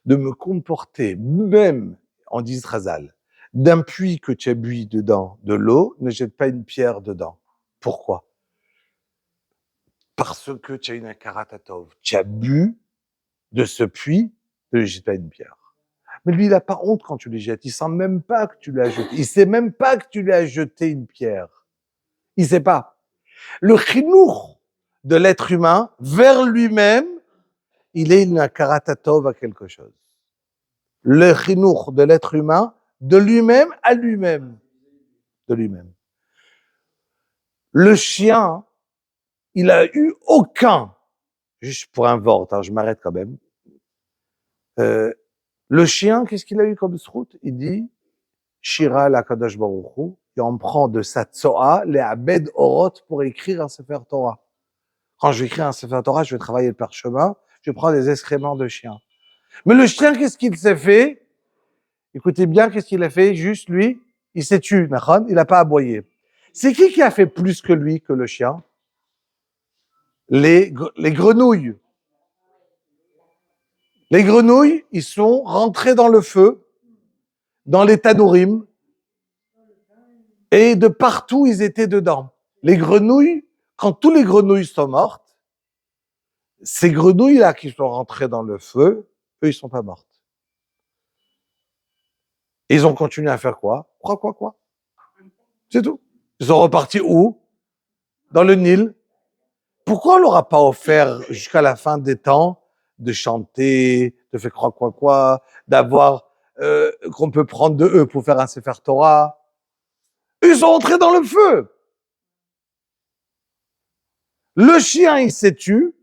de me comporter, même en d'Israël, d'un puits que tu as bu dedans de l'eau, ne jette pas une pierre dedans. Pourquoi? Parce que tu as une karatatov. Tu as bu de ce puits, ne jette pas une pierre. Mais lui, il n'a pas honte quand tu les jettes. Il sent même pas que tu lui as jeté. Il sait même pas que tu lui as jeté une pierre. Il sait pas. Le chinour de l'être humain vers lui-même, il est une karatatov à quelque chose. Le chinour de l'être humain, de lui-même à lui-même. De lui-même. Le chien, il a eu aucun, juste pour un vort, hein, je m'arrête quand même. Le chien, qu'est-ce qu'il a eu comme route? Il dit, Shira la Kadosh Baruch Hu, et on prend de sa tsoa les abed orot pour écrire un sefer Torah. Quand je vais écrire un sefer Torah, je vais travailler le parchemin, je prends des excréments de chien. Mais le chien, qu'est-ce qu'il s'est fait? Écoutez bien, qu'est-ce qu'il a fait? Juste lui, il s'est tué, il n'a pas aboyé. C'est qui a fait plus que lui, que le chien? Les grenouilles. Les grenouilles, ils sont rentrés dans le feu, dans les tanourim, et de partout, ils étaient dedans. Les grenouilles, quand tous les grenouilles sont mortes, ces grenouilles-là qui sont rentrées dans le feu, eux, ils sont pas mortes. Et ils ont continué à faire quoi? Quoi? C'est tout. Ils sont repartis où? Dans le Nil. Pourquoi on leur a pas offert jusqu'à la fin des temps de chanter, de faire quoi, d'avoir qu'on peut prendre de eux pour faire un Sefer Torah? Ils sont entrés dans le feu. Le chien, il s'est tué.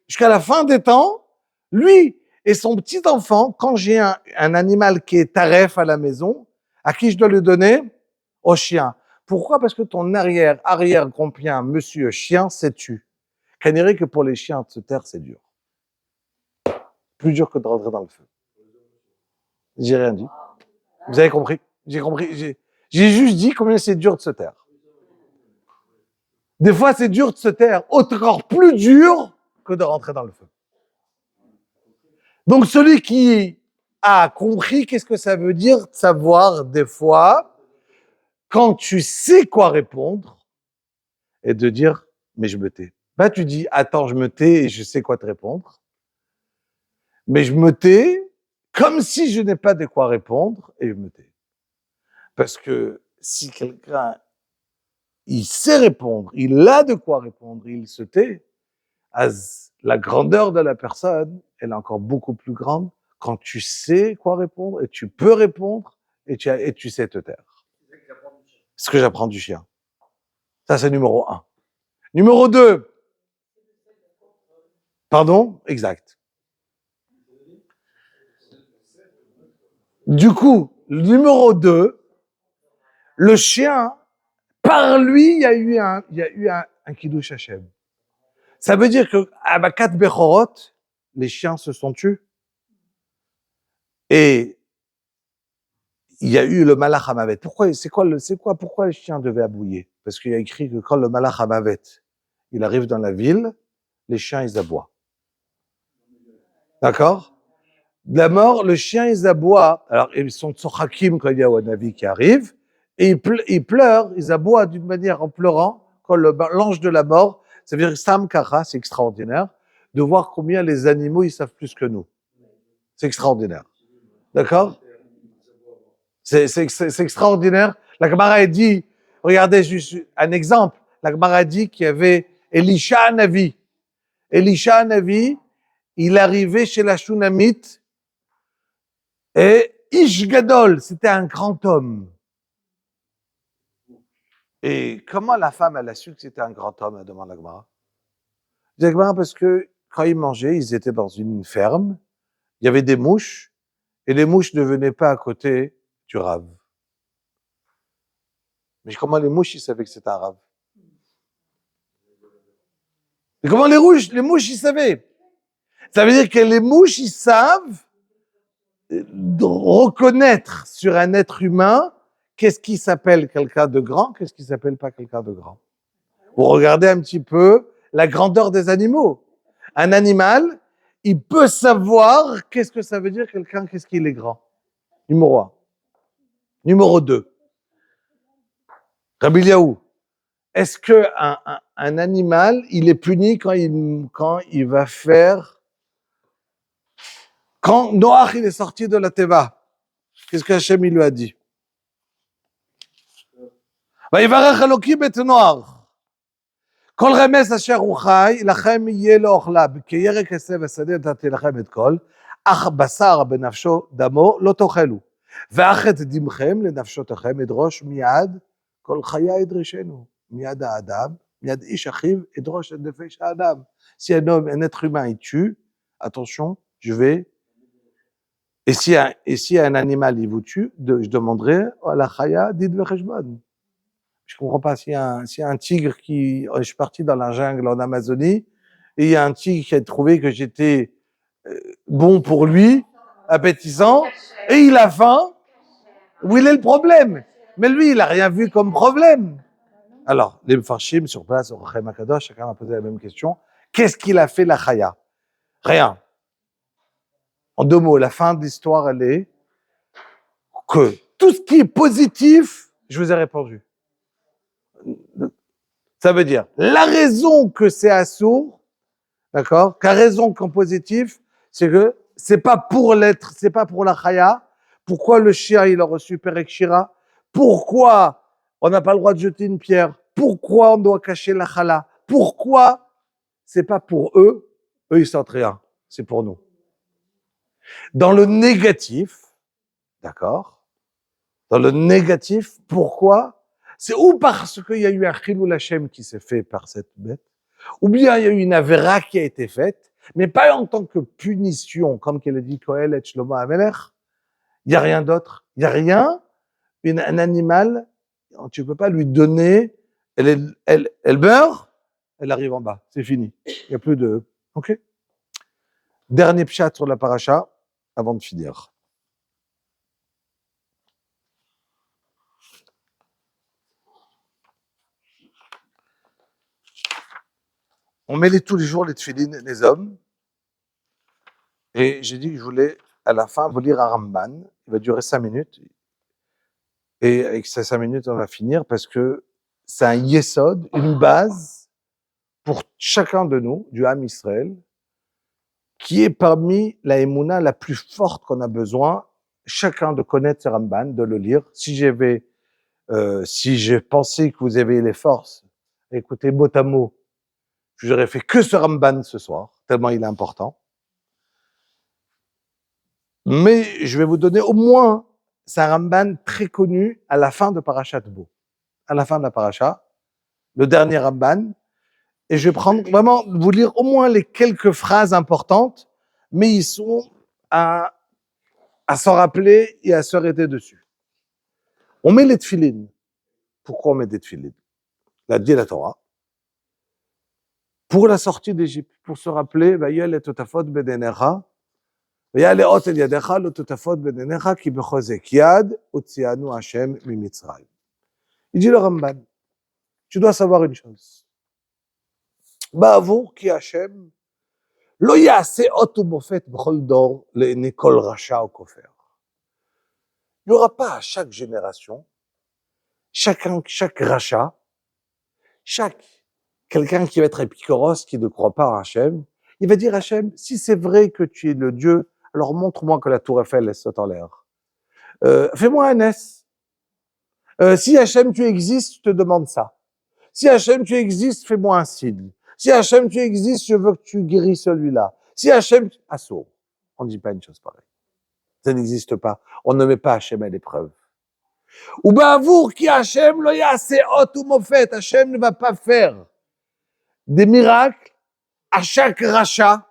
Jusqu'à la fin des temps, lui et son petit enfant, quand j'ai un animal qui est taref à la maison, à qui je dois le donner? Au chien. Pourquoi? Parce que ton arrière-grand-pien, monsieur chien, s'est tué. Cannerie que pour les chiens de se taire, c'est dur. Plus dur que de rentrer dans le feu. J'ai rien dit. Vous avez compris? J'ai compris. J'ai juste dit combien c'est dur de se taire. Des fois, c'est dur de se taire, encore plus dur que de rentrer dans le feu. Donc, celui qui a compris qu'est-ce que ça veut dire de savoir, des fois, quand tu sais quoi répondre, et de dire, mais je me tais. Bah, tu dis, attends, je me tais et je sais quoi te répondre. Mais je me tais comme si je n'ai pas de quoi répondre et je me tais. Parce que si quelqu'un, il sait répondre, il a de quoi répondre, il se tait, la grandeur de la personne, elle est encore beaucoup plus grande quand tu sais quoi répondre et tu peux répondre et tu sais te taire. C'est ce que j'apprends du chien. Ça, c'est numéro 1. Numéro 2. Pardon? Exact. Du coup, numéro 2, le chien, par lui, il y a eu un Kiddush Hashem. Ça veut dire que à Bakat Bechorot, les chiens se sont tus. Et il y a eu le Malach Hamavet. Pourquoi les chiens devaient abouiller? Parce qu'il y a écrit que quand le Malach Hamavet, il arrive dans la ville, les chiens, ils aboient. D'accord? De la mort, le chien, ils aboient. Alors, ils sont tsochakim quand il y a un Navi qui arrive, et ils pleurent, ils aboient d'une manière en pleurant, quand l'ange de la mort, ça veut dire Sam Kacha, c'est extraordinaire, de voir combien les animaux, ils savent plus que nous. C'est extraordinaire. D'accord? C'est extraordinaire. La Gemara a dit, regardez juste un exemple, la Gemara a dit qu'il y avait Elisha Navi. Elisha Navi, il arrivait chez la Shunamite, et Ish Gadol, c'était un grand homme. Et comment la femme, elle a su que c'était un grand homme, elle demande la Gemara. La Gemara, parce que quand ils mangeaient, ils étaient dans une ferme, il y avait des mouches, et les mouches ne venaient pas à côté du rave. Mais comment les mouches, ils savaient que c'était un rave? Et comment les mouches, ils savaient? Ça veut dire que les mouches, ils savent reconnaître sur un être humain qu'est-ce qui s'appelle quelqu'un de grand, qu'est-ce qui s'appelle pas quelqu'un de grand. Vous regardez un petit peu la grandeur des animaux. Un animal, il peut savoir qu'est-ce que ça veut dire quelqu'un, qu'est-ce qu'il est grand. Numéro 1. Numéro 2. Rabbi Eliaou, est-ce que un animal, il est puni quand il va faire... Quand Noach, il est sorti de la Teva, qu'est-ce qu'Hachem, il lui a dit? ויברך אלוקים את נוח. כל רמס אשר הוא חי, לכם יהיה לאוכלה, כי ירק עשב ושדה נתתי לכם את כל, אך בשר בנפשו דמו לא תאכלו. ואך את דמכם לנפשותיכם ידרוש מיד, כל חיה ידרשנו. מיד האדם, מיד איש אחיו, ידרוש את נפש האדם. Si un être humain il tue, attention, je vais... Et si un animal il vous tue, je demanderai à la chaya, dites vecheshbon. Je comprends pas, s'il y a un tigre qui, je suis parti dans la jungle en Amazonie, et il y a un tigre qui a trouvé que j'étais bon pour lui, appétissant, et il a faim, où il est le problème? Mais lui, il a rien vu comme problème. Alors, les Mfarshim sur place, au Rechem Akadosh, chacun m'a posé la même question. Qu'est-ce qu'il a fait la chaya? Rien. En 2 mots, la fin de l'histoire, elle est que tout ce qui est positif, je vous ai répondu. Ça veut dire, la raison que c'est assourd, d'accord, la raison qu'en positif, c'est que c'est pas pour l'être, c'est pas pour la chaya. Pourquoi le chien, il a reçu Perek Shira? Pourquoi on n'a pas le droit de jeter une pierre? Pourquoi on doit cacher la chala? Pourquoi? C'est pas pour eux, ils sentent rien, c'est pour nous. Dans le négatif, d'accord? Dans le négatif, pourquoi? C'est ou parce qu'il y a eu un chilul Hashem qui s'est fait par cette bête, ou bien il y a eu une avéra qui a été faite, mais pas en tant que punition, comme qu'elle a dit Koel et Shlomo Amelech. Il n'y a rien d'autre. Il n'y a rien. Un animal, tu ne peux pas lui donner, elle meurt, elle arrive en bas. C'est fini. Il n'y a plus de... OK? Dernier pshat sur la paracha, avant de finir. On met tous les jours les tefilines, les hommes. Et j'ai dit que je voulais, à la fin, vous lire un Ramban. Il va durer 5 minutes. Et avec ces 5 minutes, on va finir parce que c'est un yesod, une base pour chacun de nous, du Ham Israël, qui est parmi la émouna la plus forte qu'on a besoin, chacun de connaître ce Ramban, de le lire. Si j'avais Si je pensais que vous avez les forces, écoutez, mot à mot, je n'aurais fait que ce Ramban ce soir, tellement il est important. Mais je vais vous donner au moins, c'est un Ramban très connu à la fin de Parashat Bo. À la fin de la Parasha, le dernier Ramban. Et je vais prendre vraiment, vous lire au moins les quelques phrases importantes, mais ils sont à s'en rappeler et à se arrêter dessus. On met les tefilines. Pourquoi on met des tefilines? L'a dit la Torah. Pour la sortie d'Égypte, pour se rappeler, Vayel et Totafot bedenecha, Vayel et Ot el yadecha, lo Totafot bedenecha, ki bechozek yad, otzianu Hashem mimitzrayim. Il dit le Ramban, tu dois savoir une chose. Ba'avour ki Hashem, lo ya'aseh ot umofet b'chol dor, le'enei kol rasha ou kofer. Il n'y aura pas à chaque génération, chaque rachat, quelqu'un qui va être épicoros, qui ne croit pas en Hachem, il va dire Hachem, si c'est vrai que tu es le Dieu, alors montre-moi que la tour Eiffel saute en l'air. Fais-moi un S. Si Hachem tu existes, je te demande ça. Si Hachem tu existes, fais-moi un signe. Si Hachem tu existes, je veux que tu guéris celui-là. Si Hachem, assaut. On ne dit pas une chose pareille. Ça n'existe pas. On ne met pas Hachem à l'épreuve. Ou ba'avour ki Hachem lo ya'aseh ot umofet. Hachem ne va pas faire des miracles à chaque rachat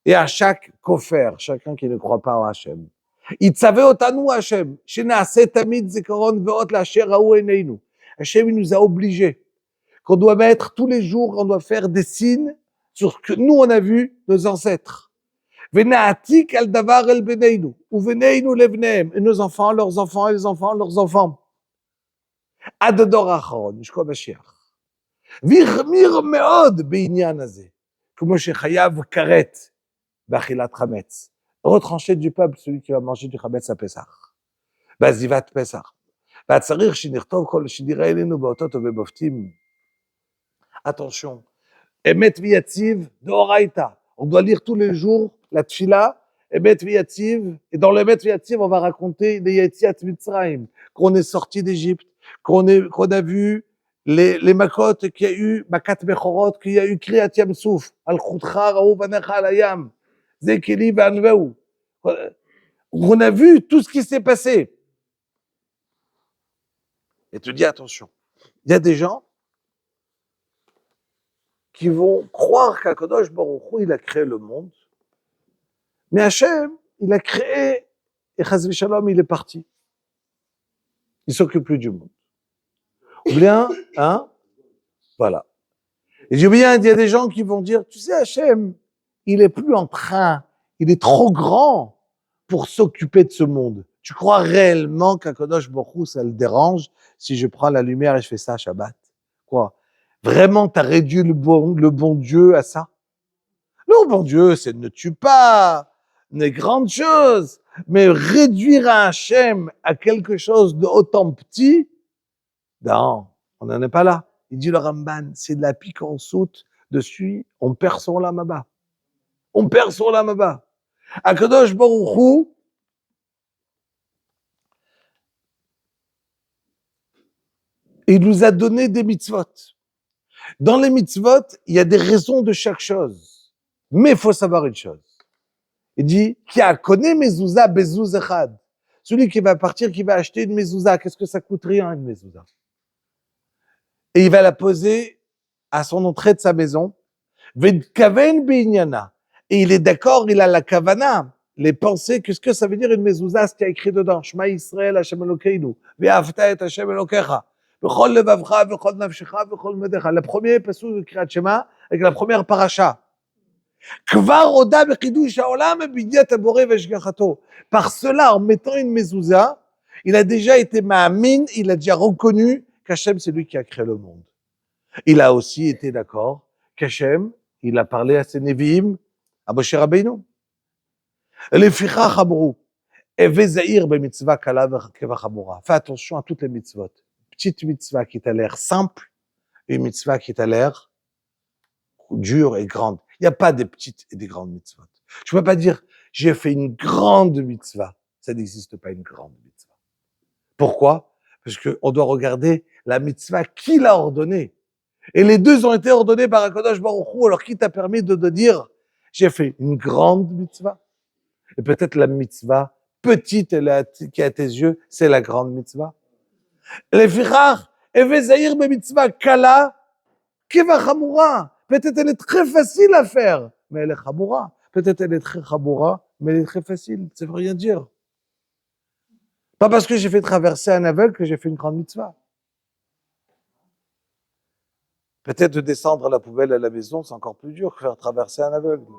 et à chaque kofer, chacun qui ne croit pas en Hachem. Itzave otanu Hachem, shena'aseh tamid zikaron ve'ot la'asher ra'u eineinu. Hachem, il nous a obligés qu'on doit mettre tous les jours, on doit faire des signes sur ce que nous on a vu nos ancêtres. Ve'na'atik al davar el beneinu, ou veneinu levnehem, et nos enfants, leurs enfants, et les enfants, leurs enfants. Ad dor acharon, jusqu'au Mashiach. V'irmir me'od be'inyan hazeh, כמו שחייב כרת באכילת חמץ. retranché du peuple, celui qui va manger du חמץ à Pessah. בעזיבת פסח. והצריך שנכתוב כל שנראה אלינו באותות ובמופתים. Attention. אמת ויציב דאורייתא. On doit lire tous les jours la tfila, אמת ויציב, et dans l'Emet ויציב, on va raconter les Yetziat Mitzrayim, qu'on est sorti d'Égypte, qu'on a vu les makot qu'il y a eu, makat bechorot, qu'il y a eu Kriyat Yam Souf, al chutcha ra'u banecha al hayam, zekeli v'anveu. On a vu tout ce qui s'est passé. Et te dis attention, il y a des gens qui vont croire qu'Akadosh Baruch Hu, il a créé le monde, mais Hachem, il a créé, et Chas v'Shalom, il est parti. Il s'occupe plus du monde. Ou bien, hein, voilà. Et j'ai bien, il y a des gens qui vont dire, tu sais, Hachem, il est plus en train, il est trop grand pour s'occuper de ce monde. Tu crois réellement qu'Akadosh Baruch Hu, ça le dérange si je prends la lumière et je fais ça à Shabbat? Quoi? Vraiment, t'as réduit le bon Dieu à ça? Le bon Dieu, c'est ne tue pas, n'est grande chose, mais réduire un Hachem à quelque chose de autant petit, non, on n'en est pas là. Il dit le Ramban, c'est de la pique en saute dessus, on perd son lame à bas. On perd son lame à bas. Akadosh Baruch Hu, il nous a donné des mitzvot. Dans les mitzvot, il y a des raisons de chaque chose. Mais il faut savoir une chose. Il dit, qui a connu mezouza bezouz echad. Celui qui va partir, qui va acheter une mezouza, qu'est-ce que ça coûte? Rien, une mezouza. Et il va la poser à son entrée de sa maison. Vedkaven beinyana. Et il est d'accord, il a la kavana, les pensées, qu'est-ce que ça veut dire une mezouza, ce qu'il y a écrit dedans? Shema Yisrael, Hashem Elokeinu. Ve'afta et Hashem Elokecha. V'chol levavcha, v'chol nafshecha, v'chol medecha. Le premier passage de Kriyat Shema, avec la première paracha. Kvar oda bechidush haolam b'ydiat haboré v'eshgachato. Par cela, en mettant une mezouza, il a déjà été ma'amin, il a déjà reconnu qu'Hachem, c'est lui qui a créé le monde. Il a aussi été d'accord qu'Hachem, il a parlé à ses Nevi'im, à Moshe Rabbeinu. Lefichach amru, Eve zahir b'mitzvah kala v'chamora. Fais attention à toutes les mitzvot. Petite mitzvah qui t'a l'air simple, une mitzvah qui t'a l'air dure et grande. Il n'y a pas des petites et des grandes mitzvot. Je ne peux pas dire, j'ai fait une grande mitzvah. Ça n'existe pas une grande mitzvah. Pourquoi? Parce qu'on doit regarder la mitzvah qui l'a ordonnée. Et les deux ont été ordonnés par HaKadosh Baruch Hu. Alors qui t'a permis de dire, j'ai fait une grande mitzvah? Et peut-être la mitzvah petite qui est à tes yeux, c'est la grande mitzvah. לפיכך, הווה זהיר במצווה קלה כבחמורה. Peut-être elle est très facile à faire, mais elle est chamoura. Peut-être elle est très chamoura, mais elle est très facile. Ça veut rien dire. Pas parce que j'ai fait traverser un aveugle que j'ai fait une grande mitzvah. Peut-être de descendre la poubelle à la maison, c'est encore plus dur que faire traverser un aveugle.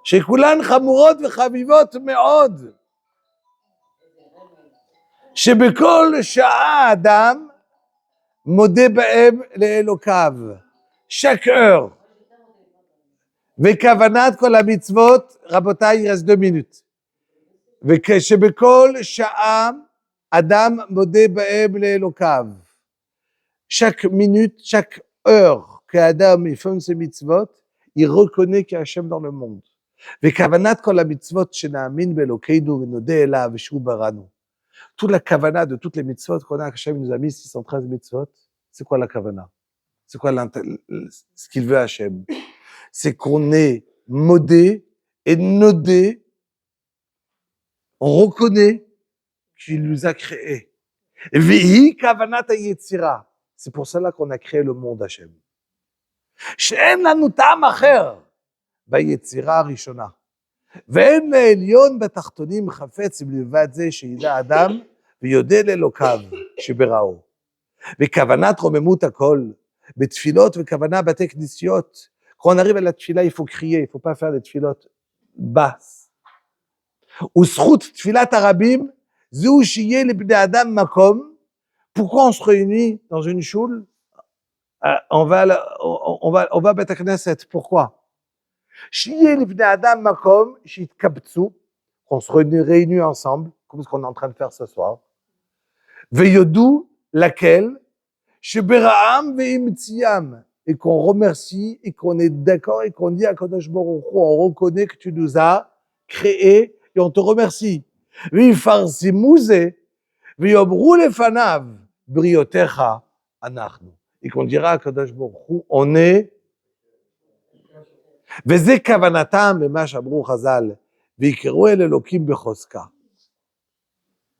שכולן חמורות וחביבות מאוד. שבכל שעה אדם מודה בהם לאלוקיו. chaque heure. וכוונת כל המצוות, רבותיי, il reste 2 minutes. ושבכל שעה אדם מודה בהם לאלוקיו. chaque minute, chaque heure qu'Adam fait ses mitzvot, il reconnaît qu'il y a Hachem dans le monde. וכוונת כל המצוות שנאמין באלוקינו ונודה אליו ושהוא בראנו. Toute la kavana de toutes les mitzvot qu'on a, Hachem nous a mis 613 mitzvot, c'est quoi la kavana? C'est quoi ce qu'il veut Hachem? C'est qu'on est modé et nodé, on reconnaît qu'il nous a créés. Vihi kavanat hayetzira. C'est pour cela qu'on a créé le monde, Hachem. שאין לנו טעם אחר ביצירה הראשונה. ואין לעליון בתחתונים חפץ מלבד זה שידע אדם ויודה לאלוקיו שבראו. וכוונת רוממות הכל, בתפילות וכוונה בתי כנסיות. Quand on arrive à la tfila, il faut crier, il ne faut pas faire des tfilotes basses. וזכות תפילת הרבים, זהו שיהיה לבני אדם מקום. Pourquoi on se réunit dans une choule? On va à Beth Knesset. Pourquoi? שיהיה לבני אדם מקום שיתקבצו, qu'on se réunit ensemble, comme ce qu'on est en train de faire ce soir. ויודו laquelle, שבראם ואמציאם, et qu'on remercie, et qu'on est d'accord, et qu'on dit à Kadosh Baruch Hu, on reconnaît que tu nous as créés, et on te remercie. ויפרסמו זה, ויאמרו לפניו, בריותיך אנחנו. Et qu'on dira à Kadosh Baruch Hu, on est, וזה כוונתם במה שאמרו חז"ל, ויקראו אל אלוקים בחוזקה.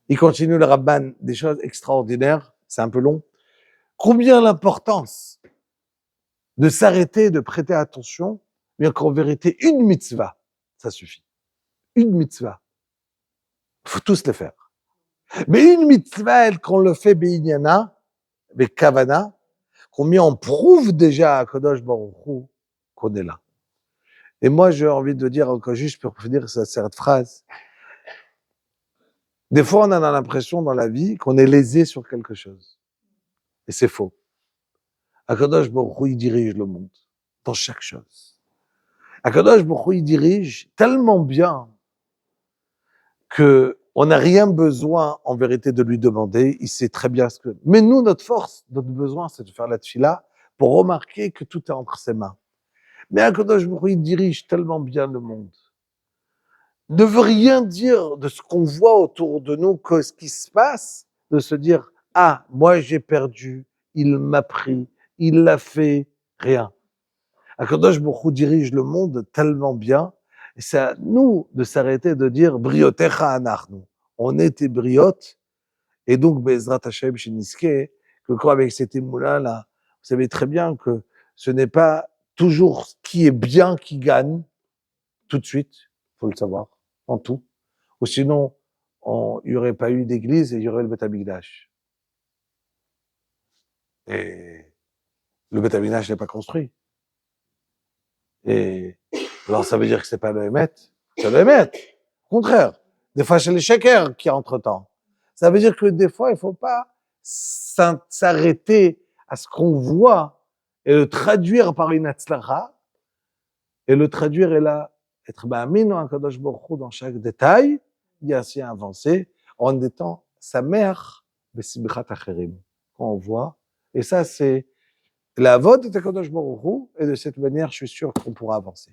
Il continue le Rabban, des choses extraordinaires, c'est un peu long. Combien l'importance de s'arrêter, de prêter attention, mais qu'en vérité, une mitzvah, ça suffit. Une mitzvah. Il faut tous le faire. Mais une mitzvah, elle, qu'on le fait beignana, avec kavana, combien on prouve déjà à Kadosh Baruch Hu qu'on est là. Et moi, j'ai envie de dire encore juste pour finir cette phrase. Des fois, on a l'impression dans la vie qu'on est lésé sur quelque chose. Et c'est faux. HaKadosh Baruch Hu, il dirige le monde, dans chaque chose. HaKadosh Baruch Hu, il dirige tellement bien que on n'a rien besoin, en vérité, de lui demander. Il sait très bien ce que... Mais nous, notre force, notre besoin, c'est de faire la tfila pour remarquer que tout est entre ses mains. Mais HaKadosh Baruch Hu, il dirige tellement bien le monde. Ne veut rien dire de ce qu'on voit autour de nous, que ce qui se passe, de se dire, ah, moi j'ai perdu, il m'a pris, il l'a fait, rien. HaKadosh Baruch Hu dirige le monde tellement bien, et c'est à nous de s'arrêter de dire, briotecha anachnu. On est tes briotes, et donc, Be'ezrat Hashem Shiniske, que quoi avec cet émoulin-là, vous savez très bien que ce n'est pas toujours ce qui est bien qui gagne, tout de suite, faut le savoir, en tout. Ou sinon, il n'y aurait pas eu d'église et il y aurait le Beth Amikdash. Et le Beth Amikdash n'est pas construit. Et alors ça veut dire que c'est pas le Hémet, c'est le Hémet. Au contraire, des fois c'est le Sheker qui entre-temps. Ça veut dire que des fois il faut pas s'arrêter à ce qu'on voit et le traduire par une Hatzlacha et le traduire et là être ba'amin ou un Kadosh Baruch Hu dans chaque détail, il y a ainsi avancé en étant sa mère besimchat acherim. Quand on voit, et ça c'est la vote de Kadosh Baruch Hu, et de cette manière je suis sûr qu'on pourra avancer.